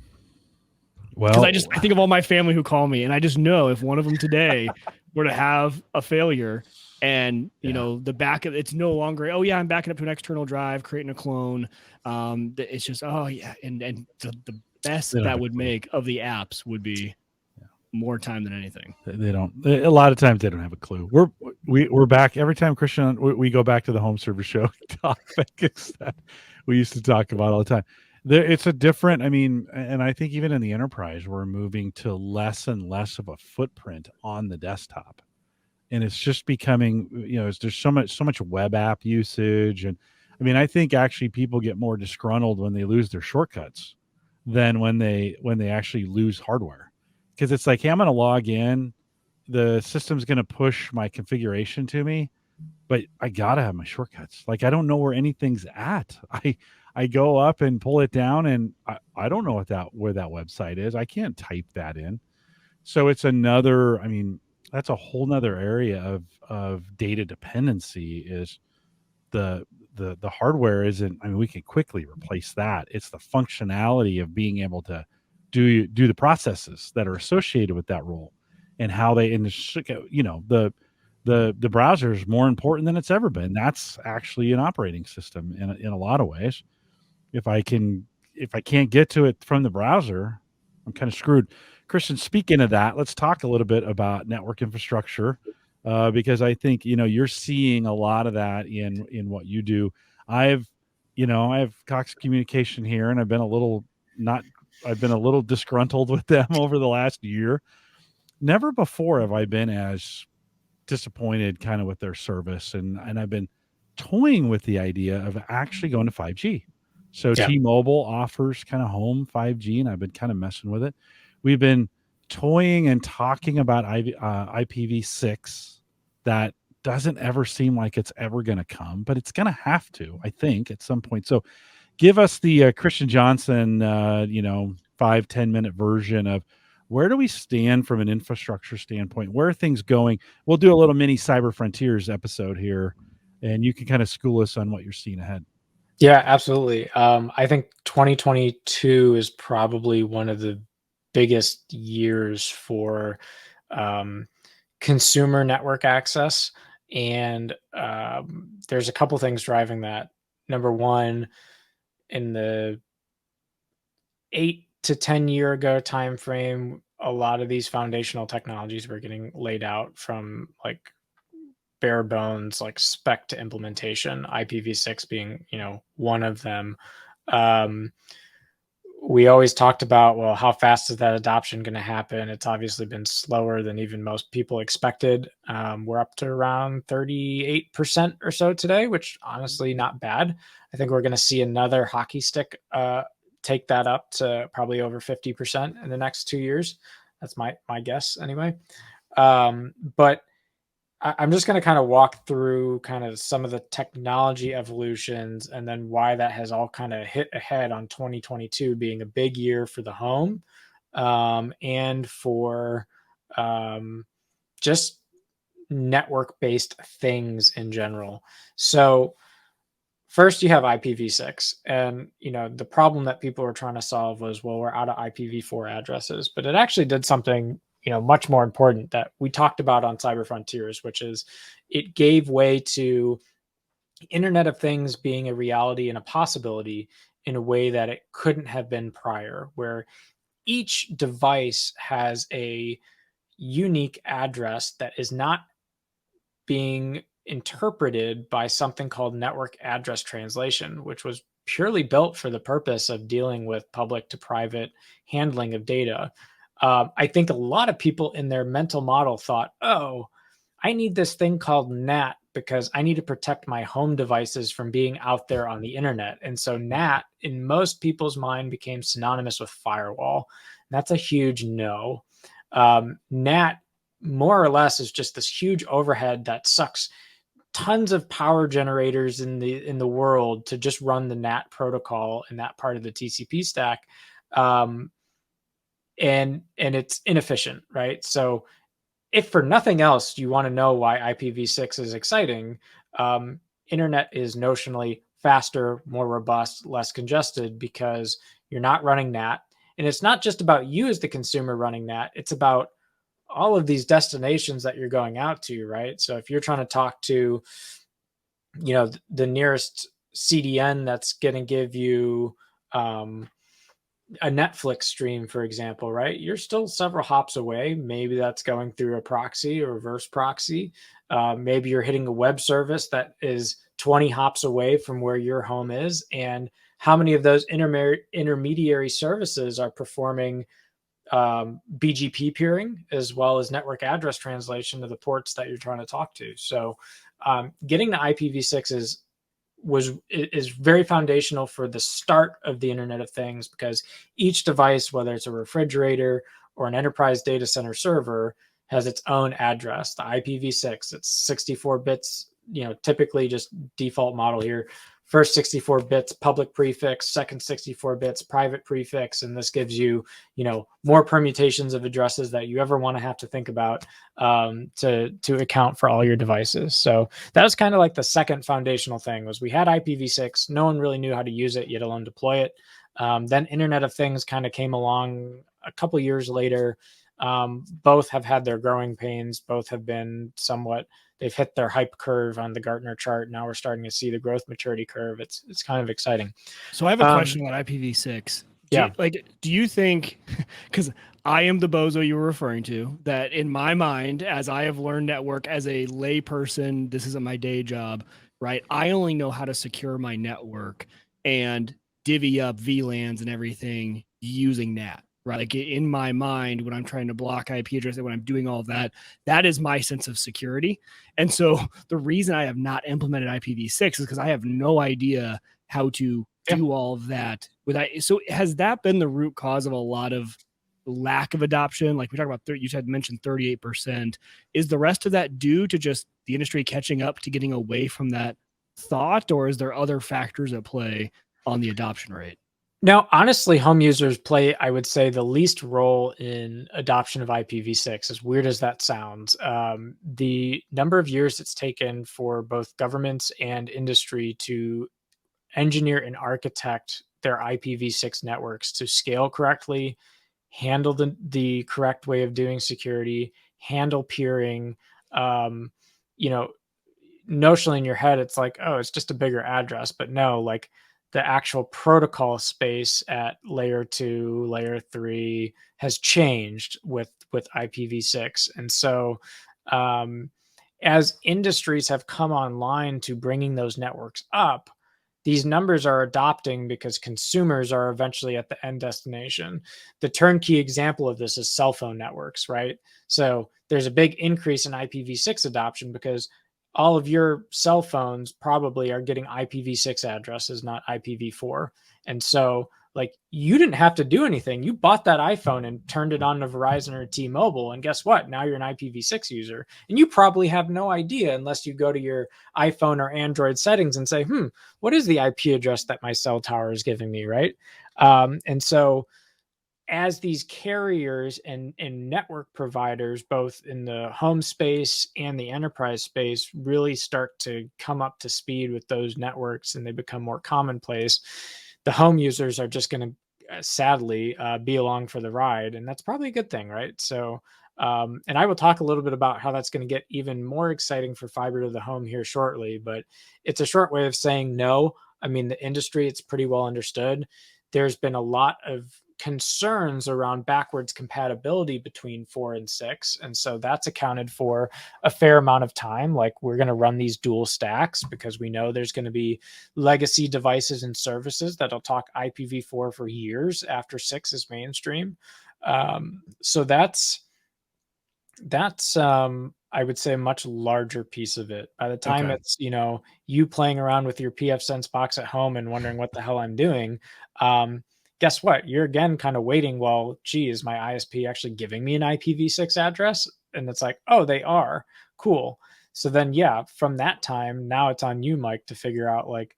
Well, because I think of all my family who call me, and I just know if one of them today were to have a failure, and you know the backup, it's no longer, oh yeah, I'm backing up to an external drive, creating a clone. It's just, oh yeah, and the best that would make of the apps would be more time than anything. They don't. A lot of times they don't have a clue. We're back every time, Christian. We go back to the home server show topic that we used to talk about all the time. It's a different, I mean, and I think even in the enterprise, we're moving to less and less of a footprint on the desktop. And it's just becoming, you know, there's so much web app usage. And I mean, I think actually people get more disgruntled when they lose their shortcuts than when they actually lose hardware. Because it's like, hey, I'm going to log in, the system's going to push my configuration to me, but I got to have my shortcuts. Like, I don't know where anything's at. I go up and pull it down, and I don't know where that website is. I can't type that in. So it's another, I mean, that's a whole nother area of data dependency. Is the hardware isn't, I mean, we can quickly replace that. It's the functionality of being able to do the processes that are associated with that role, and how they, you know, the browser is more important than it's ever been. That's actually an operating system in a lot of ways. If I can't get to it from the browser, I'm kind of screwed. Christian, speaking of that, let's talk a little bit about network infrastructure, because I think, you know, you're seeing a lot of that in what you do. I have Cox Communication here, and I've been a little disgruntled with them over the last year. Never before have I been as disappointed kind of with their service, and I've been toying with the idea of actually going to 5G. So T-Mobile offers kind of home 5G, and I've been kind of messing with it. We've been toying and talking about IPv6. That doesn't ever seem like it's ever going to come, but it's going to have to, I think, at some point. So give us the Christian Johnson, 5-10 minute version of where do we stand from an infrastructure standpoint? Where are things going? We'll do a little mini Cyber Frontiers episode here, and you can kind of school us on what you're seeing ahead. Yeah, absolutely. I think 2022 is probably one of the biggest years for consumer network access. And there's a couple things driving that. Number one, in the 8 to 10 year ago timeframe, a lot of these foundational technologies were getting laid out from like bare bones, like spec to implementation, IPv6 being, one of them. We always talked about, well, how fast is that adoption going to happen? It's obviously been slower than even most people expected. We're up to around 38% or so today, which honestly not bad. I think we're going to see another hockey stick take that up to probably over 50% in the next 2 years. That's my guess anyway. But I'm just going to kind of walk through kind of some of the technology evolutions and then why that has all kind of hit ahead on 2022 being a big year for the home and for just network-based things in general. So first you have IPv6, and the problem that people were trying to solve was, well, we're out of IPv4 addresses, but it actually did something much more important that we talked about on Cyber Frontiers, which is it gave way to Internet of Things being a reality and a possibility in a way that it couldn't have been prior, where each device has a unique address that is not being interpreted by something called network address translation, which was purely built for the purpose of dealing with public to private handling of data. I think a lot of people in their mental model thought, oh, I need this thing called NAT because I need to protect my home devices from being out there on the internet. And so NAT in most people's mind became synonymous with firewall. And that's a huge no. NAT more or less is just this huge overhead that sucks tons of power generators in the world to just run the NAT protocol in that part of the TCP stack. And it's inefficient, right? So if for nothing else, you want to know why IPv6 is exciting, internet is notionally faster, more robust, less congested because you're not running NAT. And it's not just about you as the consumer running NAT, it's about all of these destinations that you're going out to, right? So if you're trying to talk to, the nearest CDN that's going to give you a Netflix stream, for example, right? You're still several hops away. Maybe that's going through a proxy or reverse proxy. Maybe you're hitting a web service that is 20 hops away from where your home is. And how many of those intermediary services are performing BGP peering as well as network address translation to the ports that you're trying to talk to? So getting to IPv6 is very foundational for the start of the Internet of Things, because each device, whether it's a refrigerator or an enterprise data center server, has its own address, the IPv6. It's 64 bits, typically just default model here. First 64 bits public prefix, second 64 bits private prefix, and this gives you, more permutations of addresses that you ever want to have to think about to account for all your devices. So that was kind of like the second foundational thing. Was we had IPv6, no one really knew how to use it, yet alone deploy it. Then Internet of Things kind of came along a couple years later. Both have had their growing pains. Both have been they've hit their hype curve on the Gartner chart. Now we're starting to see the growth maturity curve. It's kind of exciting. So I have a question about IPv6. Do you think, because I am the bozo you were referring to, that in my mind, as I have learned network as a lay person, this isn't my day job, right? I only know how to secure my network and divvy up VLANs and everything using NAT. Right. Like in my mind, when I'm trying to block IP addresses, when I'm doing all of that, that is my sense of security. And so the reason I have not implemented IPv6 is because I have no idea how to do all of that. So has that been the root cause of a lot of lack of adoption? Like we talked about, you had mentioned 38%. Is the rest of that due to just the industry catching up to getting away from that thought, or is there other factors at play on the adoption rate? Now, honestly, home users play, I would say, the least role in adoption of IPv6, as weird as that sounds. The number of years it's taken for both governments and industry to engineer and architect their IPv6 networks to scale correctly, handle the correct way of doing security, handle peering. Notionally in your head, it's like, oh, it's just a bigger address. But no, like, the actual protocol space at layer 2, layer 3 has changed with IPv6. And so as industries have come online to bringing those networks up, these numbers are adopting because consumers are eventually at the end destination. The turnkey example of this is cell phone networks, right? So there's a big increase in IPv6 adoption because all of your cell phones probably are getting IPv6 addresses, not IPv4. And so, like, you didn't have to do anything. You bought that iPhone and turned it on to Verizon or T-Mobile. And guess what? Now you're an IPv6 user. And you probably have no idea unless you go to your iPhone or Android settings and say, what is the IP address that my cell tower is giving me, right? And so as these carriers and network providers, both in the home space and the enterprise space, really start to come up to speed with those networks and they become more commonplace, the home users are just going to sadly be along for the ride. And that's probably a good thing, right? So, and I will talk a little bit about how that's going to get even more exciting for fiber to the home here shortly, but it's a short way of saying no. I mean, the industry, it's pretty well understood. There's been a lot of concerns around backwards compatibility between 4 and 6. And so that's accounted for a fair amount of time. Like, we're going to run these dual stacks because we know there's going to be legacy devices and services that'll talk IPv4 for years after 6 is mainstream. So that's I would say a much larger piece of it. By the time it's, you playing around with your pfSense box at home and wondering what the hell I'm doing, guess what? You're again kind of waiting. Well, gee, is my ISP actually giving me an IPv6 address? And it's like, oh, they are. Cool. So then, yeah, from that time, now it's on you, Mike, to figure out, like,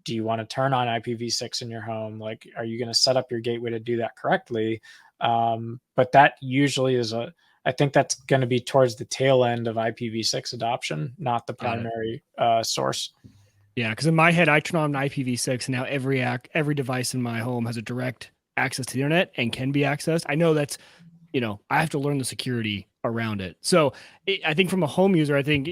do you want to turn on IPv6 in your home? Like, are you going to set up your gateway to do that correctly? But that usually is a I think that's going to be towards the tail end of IPv6 adoption, not the primary source. Yeah, because in my head, I turn on IPv6, and now every device in my home has a direct access to the internet and can be accessed. I know that's, I have to learn the security around it. So I think from a home user, I think,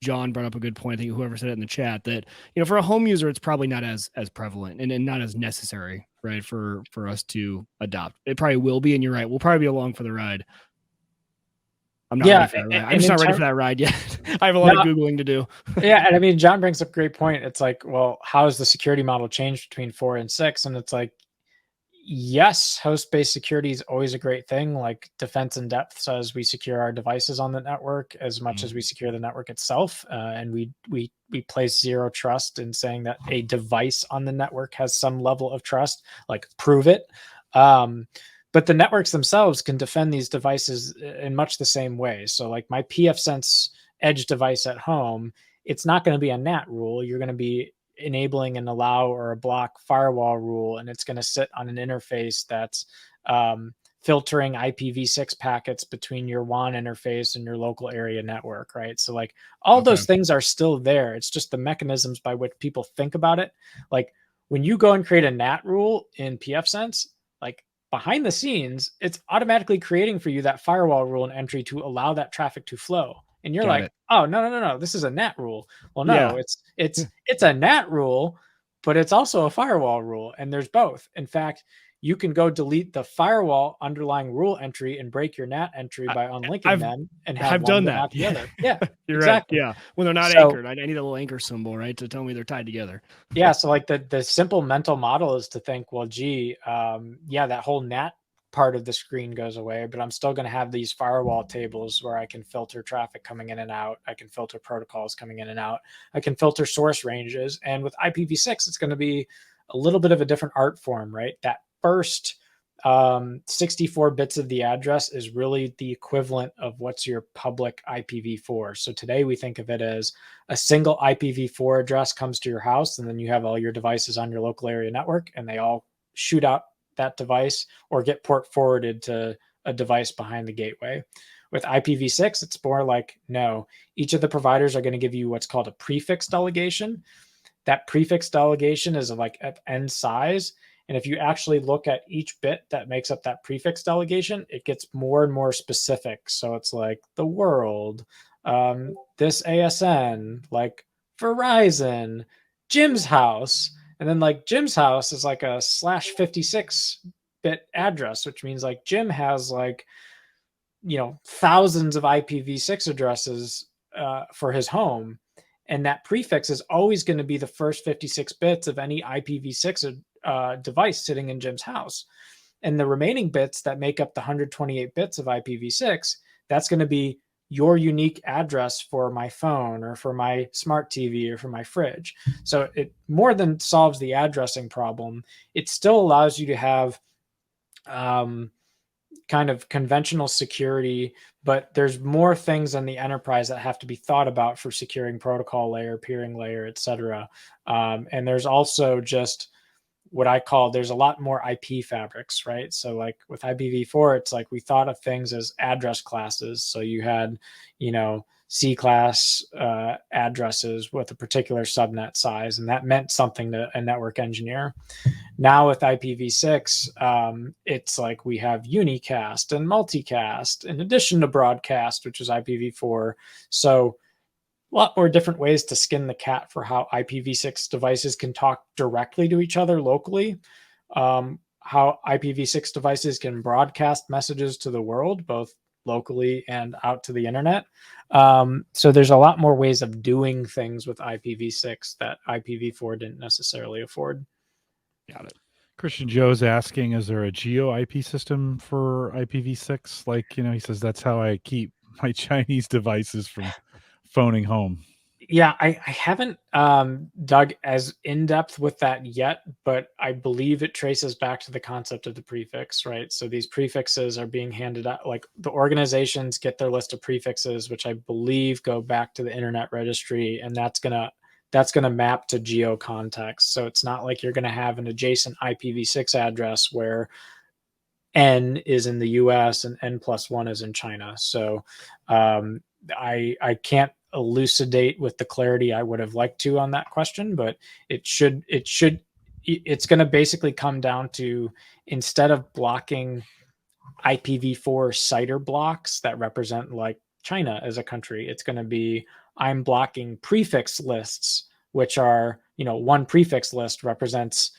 John brought up a good point. I think whoever said it in the chat that, for a home user, it's probably not as prevalent and not as necessary, right, for us to adopt. It probably will be, and you're right. We'll probably be along for the ride. I'm not ready for that ride. I'm just not ready for that ride yet. I have a lot of Googling to do. Yeah. And I mean, John brings up a great point. It's like, well, how has the security model changed between 4 and 6? And it's like, yes, host-based security is always a great thing. Like Defense in Depth says, we secure our devices on the network as much as we secure the network itself. And we place zero trust in saying that a device on the network has some level of trust, like prove it. But the networks themselves can defend these devices in much the same way. So like my pfSense edge device at home, it's not going to be a NAT rule. You're going to be enabling an allow or a block firewall rule, and it's going to sit on an interface that's filtering IPv6 packets between your WAN interface and your local area network, right? So like all those things are still there. It's just the mechanisms by which people think about it. Like when you go and create a NAT rule in pfSense, like behind the scenes, it's automatically creating for you that firewall rule and entry to allow that traffic to flow. And you're like, oh, no, this is a NAT rule. Well, no, it's a NAT rule, but it's also a firewall rule. And there's both. In fact, you can go delete the firewall underlying rule entry and break your NAT entry by unlinking them and have I've done that. Not the other. Yeah, you're exactly. Right. Yeah, when they're not anchored, I need a little anchor symbol, right, to tell me they're tied together. Yeah, so like the simple mental model is to think, well, gee, that whole NAT part of the screen goes away, but I'm still going to have these firewall tables where I can filter traffic coming in and out. I can filter protocols coming in and out. I can filter source ranges. And with IPv6, it's going to be a little bit of a different art form, right? That first 64 bits of the address is really the equivalent of what's your public IPv4. So today we think of it as a single IPv4 address comes to your house, and then you have all your devices on your local area network, and they all shoot out that device or get port forwarded to a device behind the gateway. With IPv6, it's more like, no, each of the providers are going to give you what's called a prefix delegation. That prefix delegation is like at n size. And if you actually look at each bit that makes up that prefix delegation, it gets more and more specific. So it's like the world, this ASN, like Verizon, Jim's house. And then like Jim's house is like a /56 bit address, which means like Jim has like, thousands of IPv6 addresses for his home. And that prefix is always going to be the first 56 bits of any IPv6 device sitting in Jim's house. And the remaining bits that make up the 128 bits of IPv6, that's going to be your unique address for my phone or for my smart TV or for my fridge. So it more than solves the addressing problem. It still allows you to have kind of conventional security, but there's more things in the enterprise that have to be thought about for securing protocol layer, peering layer, et cetera. And there's also just what I call, there's a lot more IP fabrics, right? So like with IPv4, it's like we thought of things as address classes. So you had, C class addresses with a particular subnet size, and that meant something to a network engineer. Now with IPv6, it's like we have unicast and multicast in addition to broadcast, which is IPv4. So a lot more different ways to skin the cat for how IPv6 devices can talk directly to each other locally, how IPv6 devices can broadcast messages to the world, both locally and out to the internet. So there's a lot more ways of doing things with IPv6 that IPv4 didn't necessarily afford. Got it. Christian Joe's asking, is there a GeoIP system for IPv6? Like, he says, that's how I keep my Chinese devices from phoning home. Yeah, I haven't dug as in depth with that yet, but I believe it traces back to the concept of the prefix, right? So these prefixes are being handed out, like the organizations get their list of prefixes, which I believe go back to the Internet Registry, and that's gonna map to geo context. So it's not like you're gonna have an adjacent IPv6 address where N is in the US and N+1 is in China. So I can't elucidate with the clarity I would have liked to on that question, but it's going to basically come down to, instead of blocking IPv4 CIDR blocks that represent like China as a country, it's going to be, I'm blocking prefix lists, which are, one prefix list represents,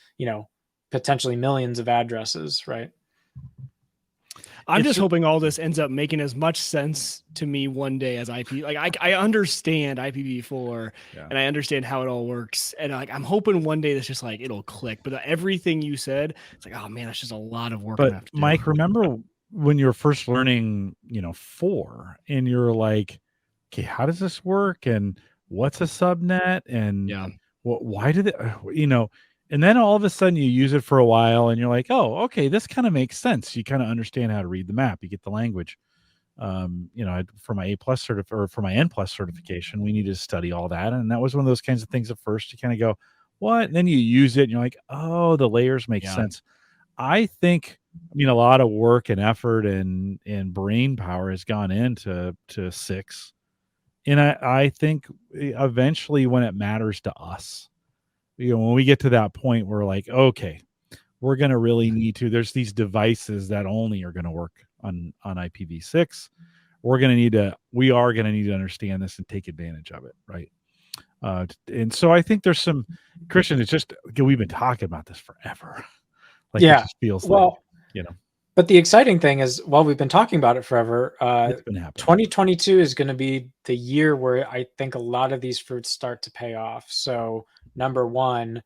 potentially millions of addresses, right? I'm just hoping all this ends up making as much sense to me one day as IP. Like I understand IPv4 and I understand how it all works, and like I'm hoping one day that's just like it'll click. But everything you said, it's like, oh man, that's just a lot of work. But Mike, remember when you were first learning, 4, and you're like, okay, how does this work, and what's a subnet, and why did it, and then all of a sudden you use it for a while and you're like, oh, okay, this kind of makes sense. You kind of understand how to read the map. You get the language. For my A+ or for my N+ certification, we needed to study all that. And that was one of those kinds of things at first you kind of go, what? And then you use it and you're like, oh, the layers make sense. I think, a lot of work and effort and brain power has gone into 6. And I think eventually when it matters to us, when we get to that point, we're like, okay, we're going to really need to, there's these devices that only are going to work on IPv6. We are going to need to understand this and take advantage of it. Right. And so I think there's some, Christian, it's just, we've been talking about this forever. Like, it just feels like, But the exciting thing is, while we've been talking about it forever, it's been happening. 2022 is going to be the year where I think a lot of these fruits start to pay off. So number one,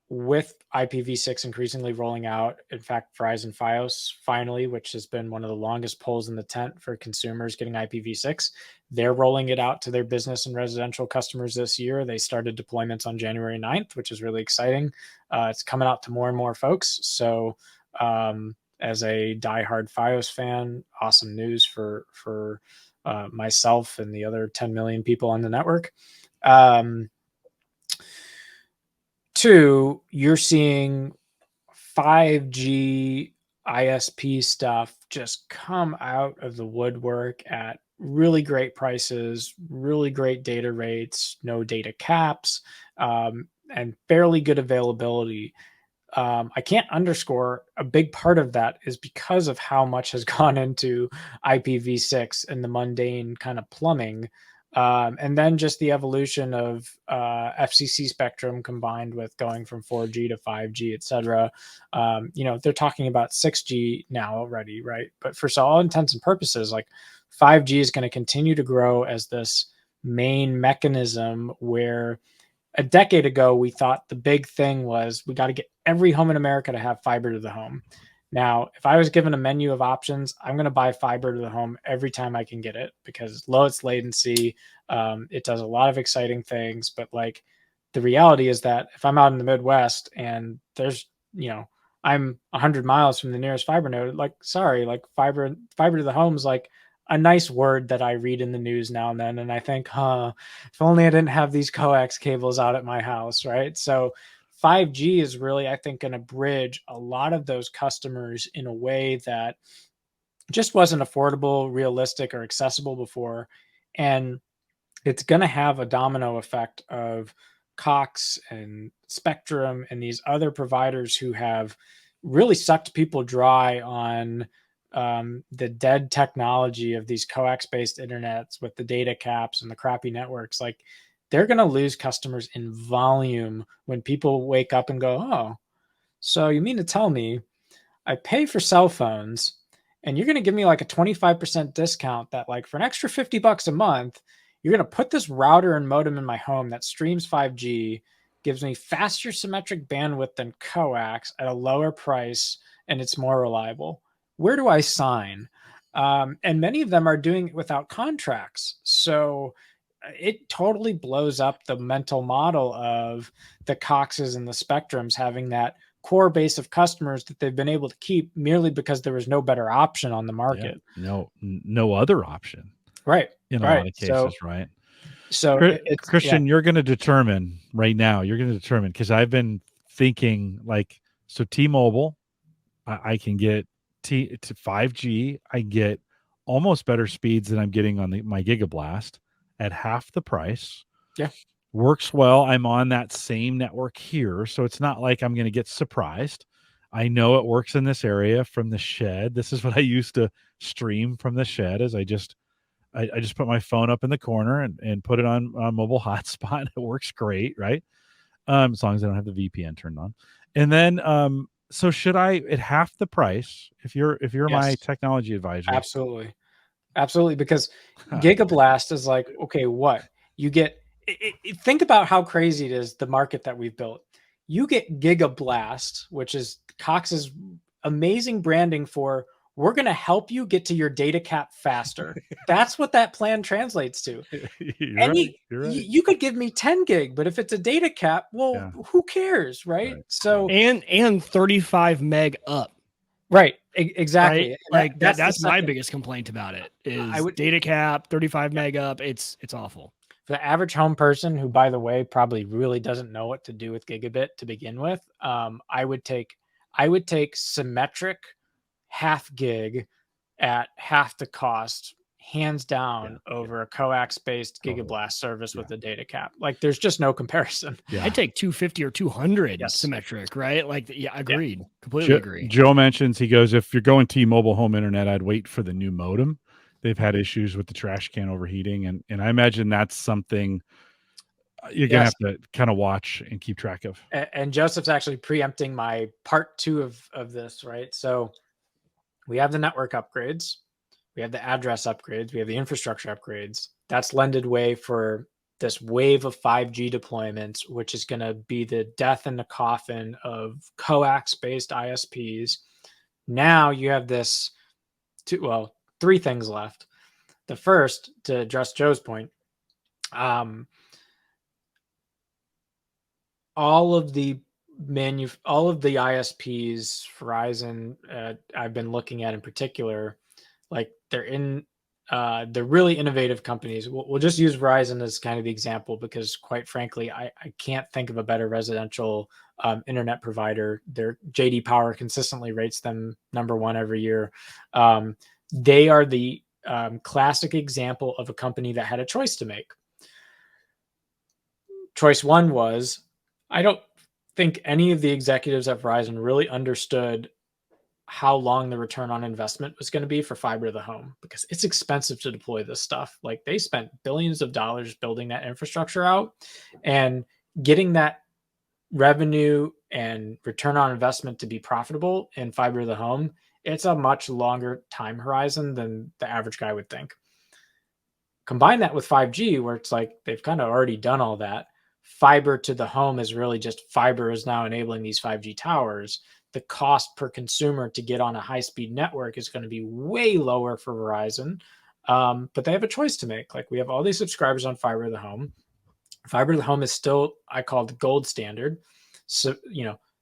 with IPv6 increasingly rolling out, in fact, Verizon Fios finally, which has been one of the longest poles in the tent for consumers getting IPv6, they're rolling it out to their business and residential customers this year. They started deployments on January 9th, which is really exciting. It's coming out to more and more folks. So as a diehard Fios fan, awesome news for myself and the other 10 million people on the network. 2, you're seeing 5G ISP stuff just come out of the woodwork at really great prices, really great data rates, no data caps, and fairly good availability. I can't underscore, a big part of that is because of how much has gone into IPv6 and the mundane kind of plumbing. And then just the evolution of FCC spectrum combined with going from 4G to 5G, et cetera. They're talking about 6G now already, right? But for all intents and purposes, like 5G is going to continue to grow as this main mechanism where a decade ago, we thought the big thing was we got to get every home in America to have fiber to the home. Now, if I was given a menu of options, I'm going to buy fiber to the home every time I can get it because lowest latency, it does a lot of exciting things. But like the reality is that if I'm out in the Midwest and there's, I'm 100 miles from the nearest fiber node, like, sorry, like fiber to the home is like a nice word that I read in the news now and then. And I think, if only I didn't have these coax cables out at my house, right? So 5G is really, I think, going to bridge a lot of those customers in a way that just wasn't affordable, realistic, or accessible before. And it's going to have a domino effect of Cox and Spectrum and these other providers who have really sucked people dry on the dead technology of these coax-based internets with the data caps and the crappy networks. Like, they're going to lose customers in volume when people wake up and go, oh, so you mean to tell me I pay for cell phones and you're going to give me like a 25% discount that, like, for an extra $50 a month, you're going to put this router and modem in my home that streams 5G, gives me faster symmetric bandwidth than coax at a lower price, and it's more reliable. Where do I sign? And many of them are doing it without contracts. So it totally blows up the mental model of the Coxes and the Spectrums having that core base of customers that they've been able to keep merely because there was no better option on the market. Yeah, no other option. Right. In a lot of cases, right? So Christian, you're going to determine right now, because I've been thinking, like, so T-Mobile, I can get to 5G. I get almost better speeds than I'm getting on my Gigablast at half the price. Yeah. Works well. I'm on that same network here, so it's not like I'm going to get surprised. I know it works in this area from the shed. This is what I used to stream from the shed. Is I just put my phone up in the corner and put it on mobile hotspot. It works great, right? As long as I don't have the VPN turned on. And then so should I at half the price if you're my technology advisor? Absolutely, because Gigablast is like, okay, what you get, think about how crazy it is, the market that we've built. You get Gigablast, which is Cox's amazing branding for, we're going to help you get to your data cap faster. That's what that plan translates to. You're right. You could give me 10 gig, but if it's a data cap, well, who cares, right? So and 35 meg up. Right. Exactly. Right? Like that's my biggest complaint about it is data cap, 35 meg up. It's awful. For the average home person who, by the way, probably really doesn't know what to do with gigabit to begin with, I would take symmetric half gig at half the cost, hands down, over a coax-based Gigablast service with a data cap. Like, there's just no comparison. I'd take 250 or 200 symmetric, right? Like, agreed. Completely agree. Joe mentions, he goes, if you're going T-Mobile home internet, I'd wait for the new modem. They've had issues with the trash can overheating, and I imagine that's something you're gonna have to kind of watch and keep track of. And Joseph's actually preempting my part 2 of this, right? So we have the network upgrades, we have the address upgrades, we have the infrastructure upgrades. That's lended way for this wave of 5G deployments, which is going to be the death in the coffin of coax-based ISPs. Now you have this three things left. The first, to address Joe's point, all of the ISPs, Verizon, I've been looking at in particular, like they're really innovative companies. We'll just use Verizon as kind of the example because, quite frankly, I can't think of a better residential internet provider. Their JD Power consistently rates them #1 every year. They are the classic example of a company that had a choice to make. Choice one was, I don't think any of the executives at Verizon really understood how long the return on investment was going to be for fiber to the home, because it's expensive to deploy this stuff. Like, they spent billions of dollars building that infrastructure out, and getting that revenue and return on investment to be profitable in fiber to the home, it's a much longer time horizon than the average guy would think. Combine that with 5G, where it's like they've kind of already done all that. Fiber to the home is really just fiber is now enabling these 5G towers. The cost per consumer to get on a high-speed network is going to be way lower for Verizon. But they have a choice to make. Like, we have all these subscribers on fiber to the home. Fiber to the home is still, I call it the gold standard. So,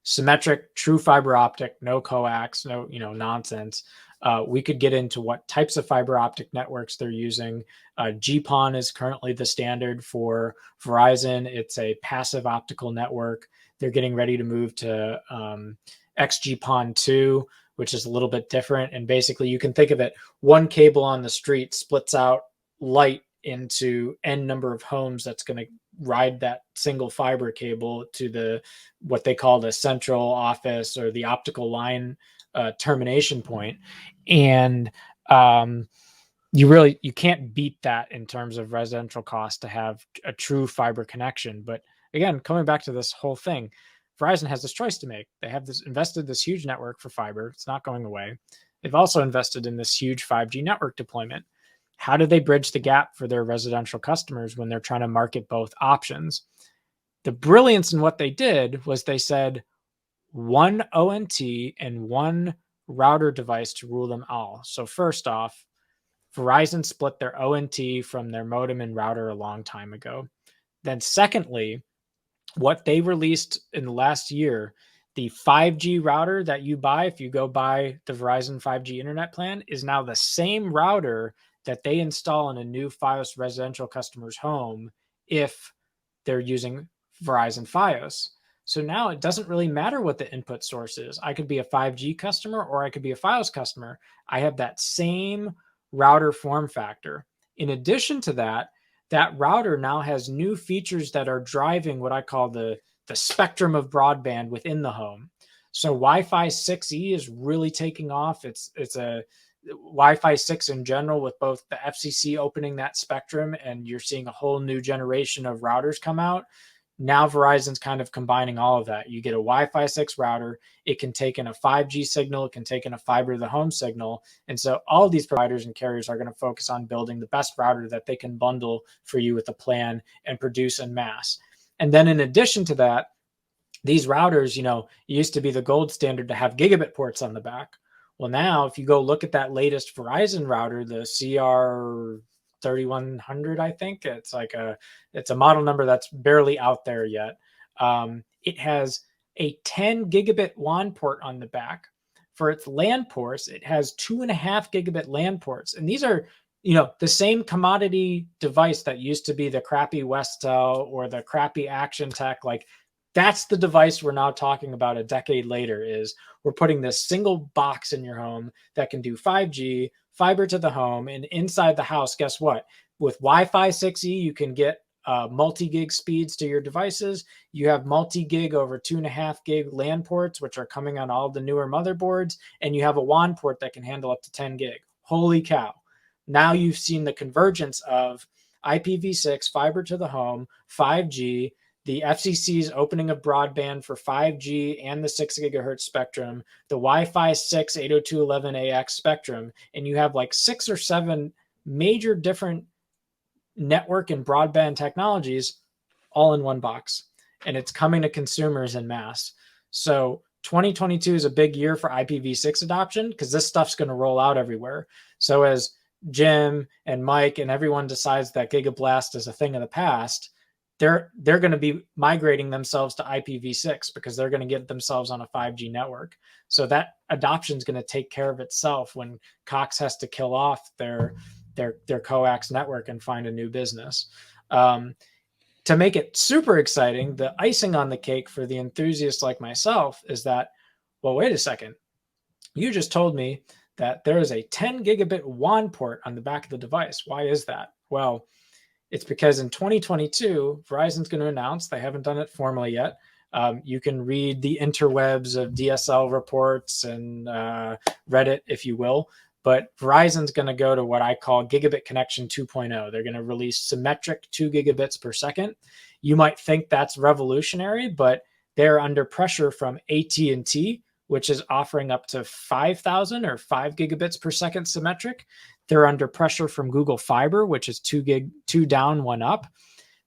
symmetric, true fiber optic, no coax, no, nonsense. We could get into what types of fiber optic networks they're using. GPON is currently the standard for Verizon. It's a passive optical network. They're getting ready to move to XGPON 2, which is a little bit different. And basically, you can think of it, one cable on the street splits out light into n number of homes that's going to ride that single fiber cable to what they call the central office or the optical line termination point. And you can't beat that in terms of residential cost to have a true fiber connection. But again, coming back to this whole thing, Verizon has this choice to make. They have invested this huge network for fiber. It's not going away. They've also invested in this huge 5G network deployment. How do they bridge the gap for their residential customers when they're trying to market both options? The brilliance in what they did was they said one ONT and one router device to rule them all. So first off, Verizon split their ONT from their modem and router a long time ago. Then secondly, what they released in the last year, the 5G router that you buy if you go buy the Verizon 5G internet plan is now the same router that they install in a new Fios residential customer's home if they're using Verizon Fios. So now it doesn't really matter what the input source is. I could be a 5G customer or I could be a Fios customer. I have that same router form factor. In addition to that, that router now has new features that are driving what I call the spectrum of broadband within the home. So Wi-Fi 6E is really taking off. It's a Wi-Fi 6 in general, with both the FCC opening that spectrum, and you're seeing a whole new generation of routers come out. Now Verizon's kind of combining all of that. You get a Wi-Fi 6 router. It can take in a 5G signal. It can take in a fiber to the home signal. And so all of these providers and carriers are going to focus on building the best router that they can bundle for you with a plan and produce en masse. And then in addition to that, these routers, it used to be the gold standard to have gigabit ports on the back. Well, now if you go look at that latest Verizon router, the CR3100, I think it's a model number that's barely out there yet. It has a 10 gigabit WAN port on the back. For its LAN ports, it has 2.5 gigabit LAN ports. And these are, the same commodity device that used to be the crappy Westel or the crappy Action Tech. Like, that's the device we're now talking about a decade later. Is we're putting this single box in your home that can do 5G, fiber to the home, and inside the house, guess what? With Wi-Fi 6E, you can get multi-gig speeds to your devices. You have multi-gig over 2.5 gig LAN ports, which are coming on all the newer motherboards, and you have a WAN port that can handle up to 10 gig. Holy cow. Now you've seen the convergence of IPv6, fiber to the home, 5G, the FCC's opening of broadband for 5G and the 6 gigahertz spectrum, the Wi-Fi 6 802.11ax spectrum, and you have like 6 or 7 major different network and broadband technologies all in one box. And it's coming to consumers en masse. So 2022 is a big year for IPv6 adoption because this stuff's going to roll out everywhere. So as Jim and Mike and everyone decides that Gigablast is a thing of the past, they're going to be migrating themselves to IPv6 because they're going to get themselves on a 5G network. So that adoption is going to take care of itself when Cox has to kill off their coax network and find a new business. To make it super exciting, the icing on the cake for the enthusiasts like myself is that, well, wait a second. You just told me that there is a 10 gigabit WAN port on the back of the device. Why is that? Well, it's because in 2022, Verizon's going to announce, they haven't done it formally yet. You can read the interwebs of DSL reports and Reddit, if you will. But Verizon's going to go to what I call Gigabit Connection 2.0. They're going to release symmetric 2 gigabits per second. You might think that's revolutionary, but they're under pressure from AT&T, which is offering up to 5,000 or 5 gigabits per second symmetric. They're under pressure from Google Fiber, which is 2 down, 1 up.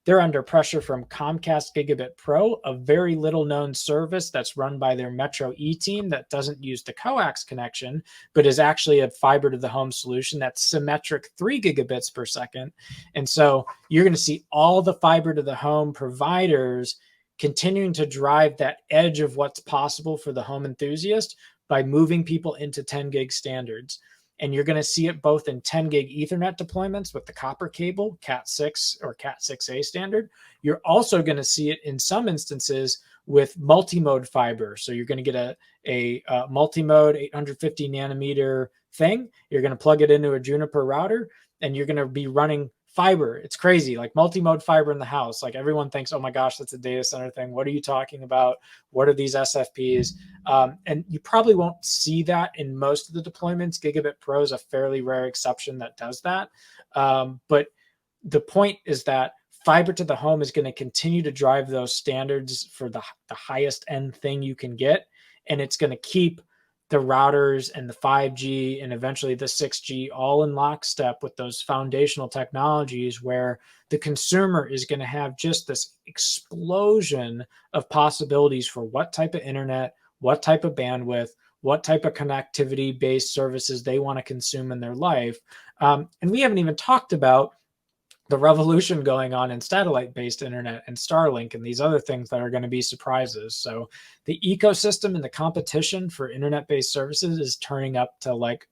They're under pressure from Comcast Gigabit Pro, a very little known service that's run by their Metro E team that doesn't use the coax connection, but is actually a fiber to the home solution that's symmetric 3 gigabits per second. And so you're going to see all the fiber to the home providers continuing to drive that edge of what's possible for the home enthusiast by moving people into 10 gig standards. And you're going to see it both in 10 gig Ethernet deployments with the copper cable, Cat6 or Cat6A standard. You're also going to see it in some instances with multi-mode fiber. So you're going to get a multi-mode 850 nanometer thing. You're going to plug it into a Juniper router, and you're going to be running fiber. It's crazy, like multi-mode fiber in the house. Like everyone thinks, oh my gosh, that's a data center thing. What are you talking about? What are these SFPs? And you probably won't see that in most of the deployments. Gigabit Pro is a fairly rare exception that does that. But the point is that fiber to the home is going to continue to drive those standards for the highest end thing you can get. And it's going to keep the routers and the 5G and eventually the 6G all in lockstep with those foundational technologies, where the consumer is going to have just this explosion of possibilities for what type of internet, what type of bandwidth, what type of connectivity based services they want to consume in their life. And we haven't even talked about the revolution going on in satellite-based internet and Starlink and these other things that are going to be surprises. So the ecosystem and the competition for internet-based services is turning up to like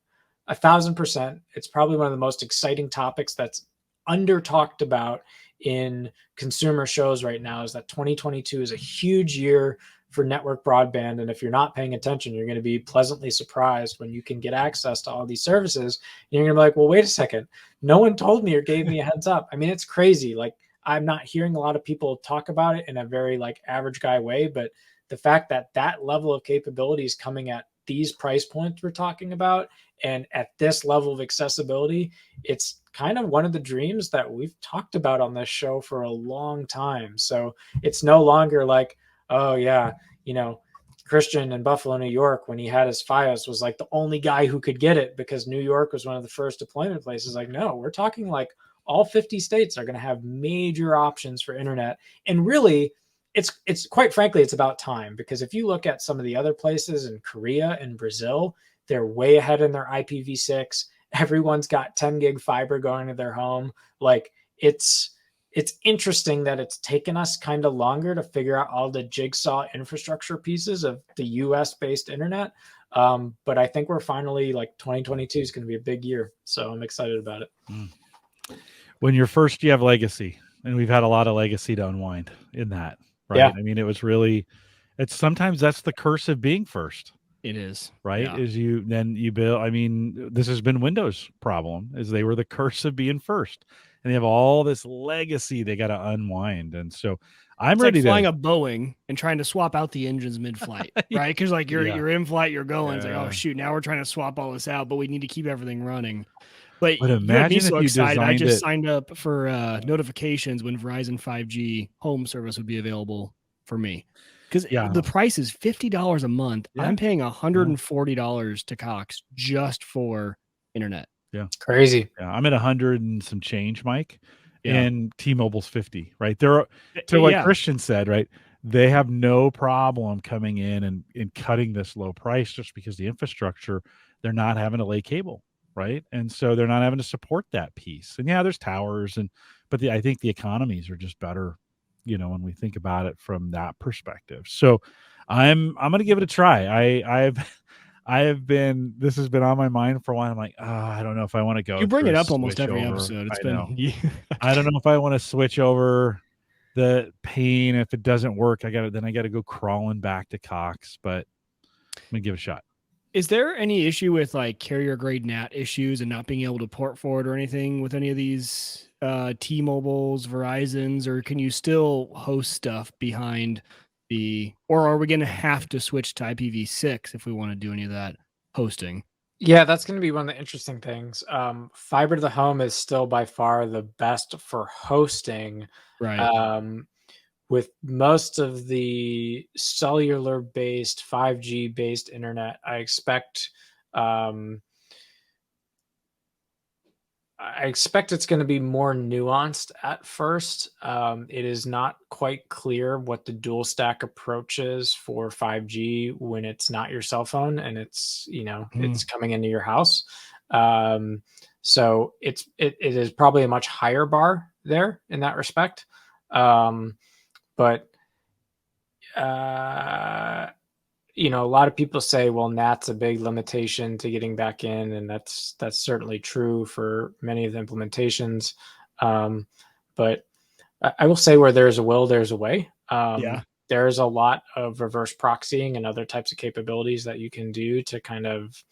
1,000%. It's probably one of the most exciting topics that's under talked about in consumer shows right now is that 2022 is a huge year for network broadband. And if you're not paying attention, you're going to be pleasantly surprised when you can get access to all these services. And you're going to be like, well, wait a second. No one told me or gave me a heads up. I mean, it's crazy. Like, I'm not hearing a lot of people talk about it in a very like average guy way, but the fact that that level of capability is coming at these price points we're talking about and at this level of accessibility, it's kind of one of the dreams that we've talked about on this show for a long time. So it's no longer like, oh yeah, you know, Christian in Buffalo, New York, when he had his Fios was like the only guy who could get it because New York was one of the first deployment places. Like, no, we're talking like all 50 states are going to have major options for internet. And really, it's quite frankly, it's about time, because if you look at some of the other places in Korea and Brazil, they're way ahead in their IPv6. Everyone's got 10 gig fiber going to their home. Like, it's interesting that it's taken us kind of longer to figure out all the jigsaw infrastructure pieces of the US based internet. But I think we're finally, like, 2022 is going to be a big year. So I'm excited about it. When you're first, you have legacy, and we've had a lot of legacy to unwind in that, right? Yeah. I mean, it's sometimes that's the curse of being first. It is, right? Yeah. Is you build. I mean, this has been Windows' problem, is they were the curse of being first, and they have all this legacy they got to unwind. And so I'm ready like to flying a Boeing and trying to swap out the engines mid-flight, right? Because like you're in flight, you're going, it's like, oh shoot, now we're trying to swap all this out, but we need to keep everything running. But you had me so excited. I just signed up for notifications when Verizon 5G home service would be available for me. Because the price is $50 a month. I'm paying $140 to Cox just for internet. Yeah. Crazy. Yeah. I'm at 100 and some change, Mike. Yeah. And T-Mobile's 50, right? They're to what Christian said, right? They have no problem coming in and cutting this low price just because the infrastructure, they're not having to lay cable, right? And so they're not having to support that piece. And yeah, there's towers, but I think the economies are just better, you know, when we think about it from that perspective. So I'm going to give it a try. This has been on my mind for a while. I'm like, I don't know if I want to go. You bring it up almost every episode. It's been, I don't know if I want to switch over. The pain, if it doesn't work, I got to go crawling back to Cox, but I'm going to give it a shot. Is there any issue with like carrier grade NAT issues and not being able to port forward or anything with any of these T-Mobiles, Verizons, or can you still host stuff behind or are we going to have to switch to IPv6 if we want to do any of that hosting? Yeah, that's going to be one of the interesting things. Fiber to the home is still by far the best for hosting. Right. With most of the cellular based 5G based internet, I expect it's going to be more nuanced at first. It is not quite clear what the dual stack approach is for 5G when it's not your cell phone and it's, it's coming into your house. So it is probably a much higher bar there in that respect. But a lot of people say, well, NAT's a big limitation to getting back in, and that's certainly true for many of the implementations. But I will say, where there's a will, there's a way. There's a lot of reverse proxying and other types of capabilities that you can do to kind of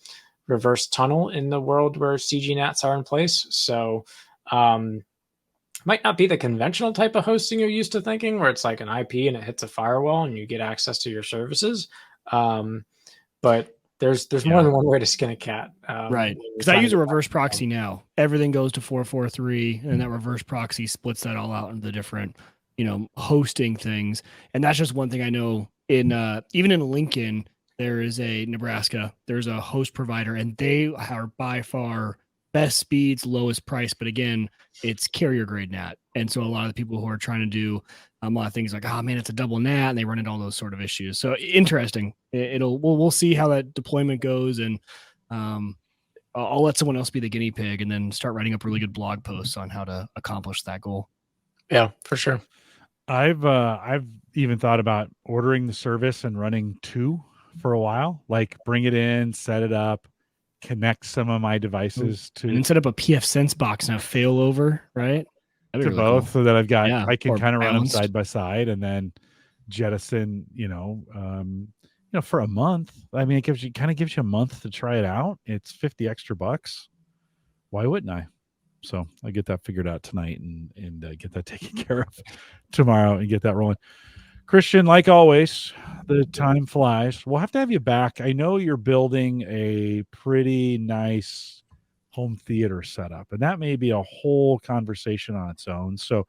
reverse tunnel in the world where CGNATs are in place. So might not be the conventional type of hosting you're used to thinking, where it's like an IP and it hits a firewall and you get access to your services. But there's more than one way to skin a cat. Right. Because I use a reverse proxy now. Everything goes to 443, and that reverse proxy splits that all out into the different, hosting things. And that's just one thing I know. Even in Lincoln, there is Nebraska, there's a host provider, and they are by far best speeds, lowest price. But again, it's carrier grade NAT. And so a lot of the people who are trying to do a lot of things like, oh man, it's a double NAT, and they run into all those sort of issues. So interesting. We'll see how that deployment goes. And I'll let someone else be the guinea pig and then start writing up really good blog posts on how to accomplish that goal. Yeah, for sure. I've even thought about ordering the service and running 2 for a while, like bring it in, set it up, connect some of my devices to, and then set up a PF Sense box and a failover, right? to both, cool. So that I've got, I can kind of run them side by side, and then jettison, for a month. I mean, it gives you a month to try it out. It's $50 extra. Why wouldn't I? So I get that figured out tonight and get that taken care of tomorrow and get that rolling. Christian, like always, the time flies. We'll have to have you back. I know you're building a pretty nice home theater setup, and that may be a whole conversation on its own. So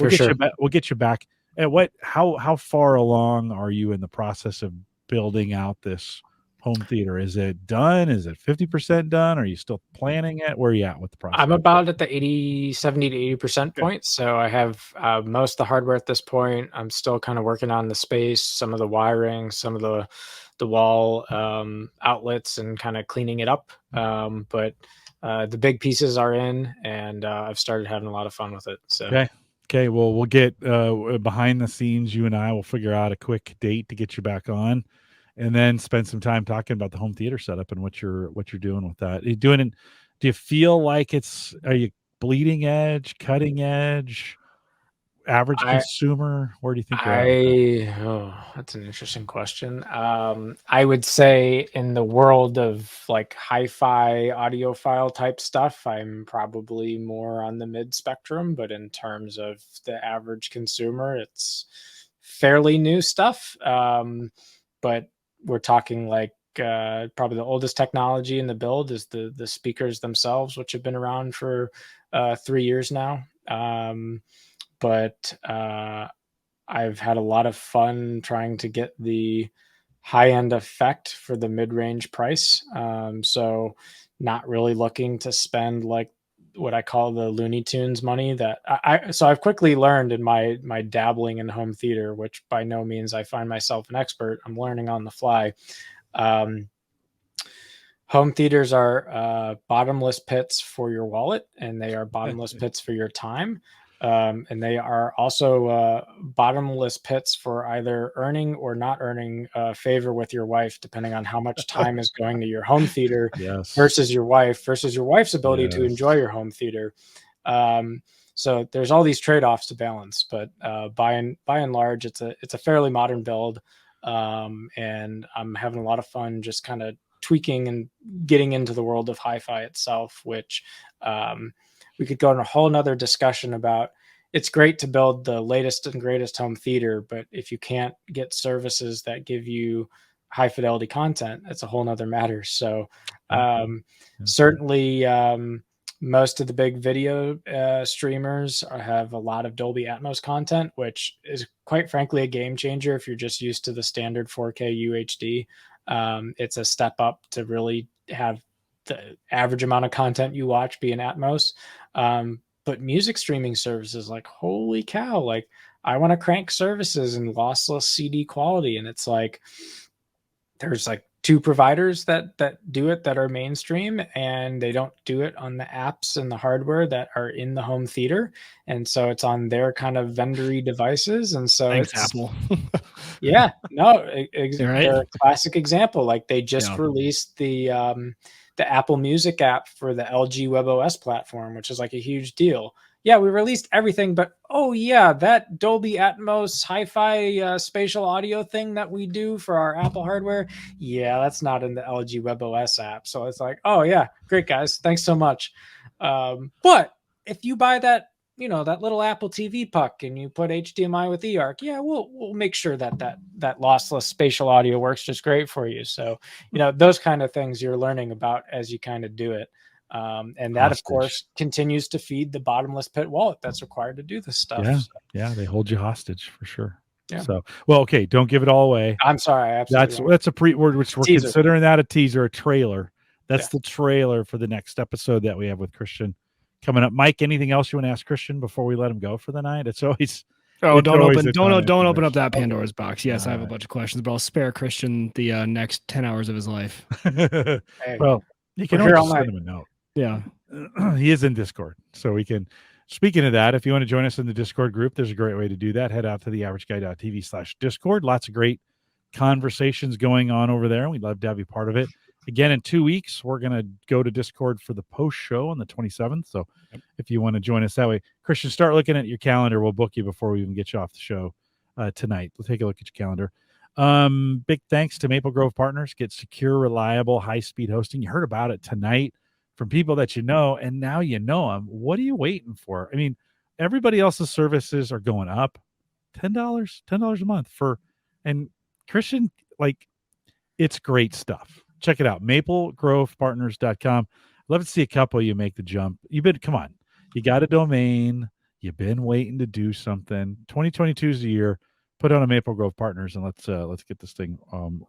we'll get you back. At how far along are you in the process of building out this home theater? Is it done? Is it 50% done? Are you still planning it? Where are you at with the process? I'm about at the 70 to 80% point. So I have most of the hardware at this point. I'm still kind of working on the space, some of the wiring, some of the wall outlets, and kind of cleaning it up. But the big pieces are in, and I've started having a lot of fun with it. So okay. Well, we'll get behind the scenes. You and I will figure out a quick date to get you back on, and then spend some time talking about the home theater setup and what you're doing with that. Are you doing it? Do you feel like are you bleeding edge, cutting edge, average consumer? Where do you think you're at? That's an interesting question. I would say in the world of like hi-fi audiophile type stuff, I'm probably more on the mid spectrum, but in terms of the average consumer, it's fairly new stuff. But we're talking like probably the oldest technology in the build is the speakers themselves, which have been around for 3 years now. But I've had a lot of fun trying to get the high-end effect for the mid-range price. So not really looking to spend like what I call the Looney Tunes money that so I've quickly learned in my dabbling in home theater, which by no means I find myself an expert. I'm learning on the fly. Home theaters are bottomless pits for your wallet, and they are bottomless pits for your time. And they are also bottomless pits for either earning or not earning favor with your wife, depending on how much time is going to your home theater versus your wife's ability to enjoy your home theater. So there's all these trade-offs to balance, but by and large, it's a fairly modern build, and I'm having a lot of fun just kind of tweaking and getting into the world of hi-fi itself, which we could go in a whole nother discussion about. It's great to build the latest and greatest home theater, but if you can't get services that give you high fidelity content, it's a whole nother matter. So certainly most of the big video streamers have a lot of Dolby Atmos content, which is quite frankly a game changer if you're just used to the standard 4K UHD. It's a step up to really have the average amount of content you watch be in Atmos. But music streaming services, like, holy cow, like I want to crank services in lossless CD quality. And it's like, there's like 2 providers that do it that are mainstream, and they don't do it on the apps and the hardware that are in the home theater. And so it's on their kind of vendory devices. And so Thanks, Apple. Yeah, no, they're a classic example. Like they just released the Apple Music app for the LG WebOS platform, which is like a huge deal. Yeah, we released everything, but that Dolby Atmos hi-fi spatial audio thing that we do for our Apple hardware, that's not in the LG WebOS app. So it's like, great guys, thanks so much. But if you buy that, that little Apple TV puck and you put HDMI with eARC, we'll make sure that lossless spatial audio works just great for you. So, those kind of things you're learning about as you kind of do it. And that, of course, continues to feed the bottomless pit wallet that's required to do this stuff. Yeah, they hold you hostage for sure. Yeah. So, well, okay, don't give it all away. I'm sorry. That's a pre-word, which we're considering that a teaser, a trailer. That's the trailer for the next episode that we have with Christian coming up. Mike, anything else you want to ask Christian before we let him go for the night? It's always don't open up that Pandora's box. Yes, I have a bunch of questions, but I'll spare Christian the next 10 hours of his life. Well, you can always send him a note. Yeah. He is in Discord, so we can. Speaking of that, if you want to join us in the Discord group, there's a great way to do that. Head out to theaverageguy.tv/Discord. Lots of great conversations going on over there. We'd love to have you part of it. Again, in 2 weeks, we're going to go to Discord for the post show on the 27th. So if you want to join us that way, Christian, start looking at your calendar. We'll book you before we even get you off the show tonight. We'll take a look at your calendar. Big thanks to Maplegrove Partners. Get secure, reliable, high-speed hosting. You heard about it tonight from people that you know, and now you know them. What are you waiting for? I mean, everybody else's services are going up. $10 a month for, and Christian, like, it's great stuff. Check it out. MapleGrovePartners.com. Love to see a couple of you make the jump. Come on. You got a domain. You've been waiting to do something. 2022 is the year. Put on a Maplegrove Partners and let's get this thing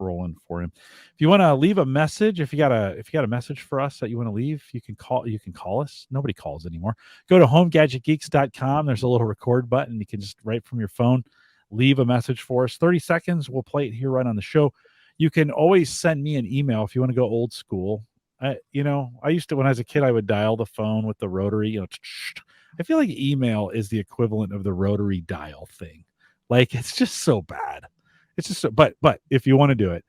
rolling for him. If you want to leave a message, if you got a message for us that you want to leave, you can call us. Nobody calls anymore. Go to homegadgetgeeks.com. There's a little record button. You can just right from your phone leave a message for us. 30 seconds. We'll play it here right on the show. You can always send me an email if you want to go old school. I used to, when I was a kid, I would dial the phone with the rotary. I feel like email is the equivalent of the rotary dial thing. Like, it's just so bad. It's just so, but if you want to do it,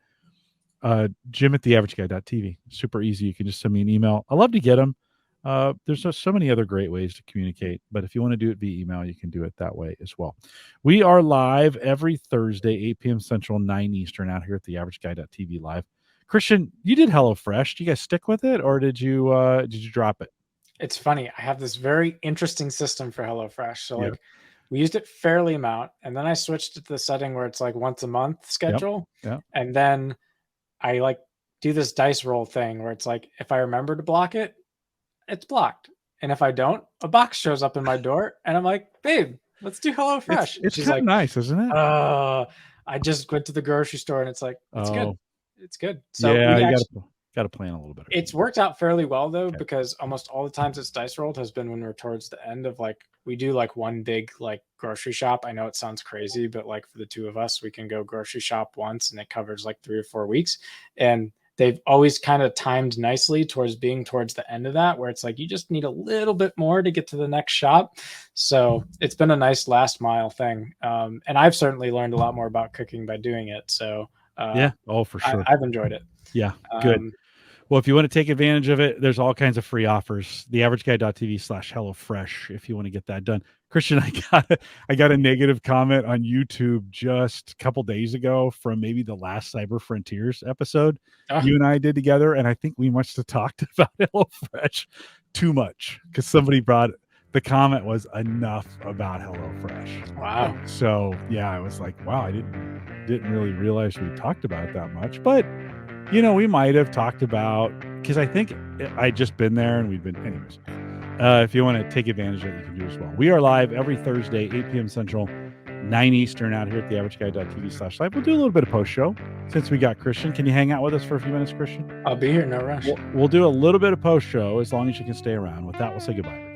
Jim at theaverageguy.tv. Super easy. You can just send me an email. I love to get them. There's just so many other great ways to communicate, but if you want to do it via email, you can do it that way as well. We are live every Thursday, 8 p.m. Central, 9 Eastern, out here at theaverageguy.tv live. Christian, you did HelloFresh. Do you guys stick with it, or did you drop it? It's funny. I have this very interesting system for HelloFresh. So we used it fairly amount, and then I switched to the setting where it's like once a month schedule. And then I do this dice roll thing where it's like, if I remember to block it, it's blocked. And if I don't, a box shows up in my door and I'm like, babe, let's do HelloFresh. It's kind of nice, isn't it? I just went to the grocery store and it's like, it's good. It's good. So you got to plan a little bit. It's worked out fairly well though, because almost all the times it's dice rolled has been when we're towards the end of we do one big grocery shop. I know it sounds crazy, but for the two of us, we can go grocery shop once and it covers 3 or 4 weeks. And they've always kind of timed nicely towards being towards the end of that, where it's you just need a little bit more to get to the next shop. So it's been a nice last mile thing. And I've certainly learned a lot more about cooking by doing it. So for sure. I've enjoyed it. Yeah, good. Well, if you want to take advantage of it, there's all kinds of free offers. theaverageguy.tv/HelloFresh if you want to get that done. Christian, I got a negative comment on YouTube just a couple days ago from maybe the last Cyber Frontiers episode you and I did together, and I think we must have talked about HelloFresh too much, because somebody the comment was enough about HelloFresh. Wow. So I was like, wow, I didn't really realize we talked about it that much, but we might have talked about, because I think I'd just been there and we've been, anyways. If you want to take advantage of it, you can do as well. We are live every Thursday, 8 p.m. Central, 9 Eastern, out here at theaverageguy.tv/live. We'll do a little bit of post show since we got Christian. Can you hang out with us for a few minutes, Christian? I'll be here, no rush. We'll do a little bit of post show as long as you can stay around. With that, we'll say goodbye.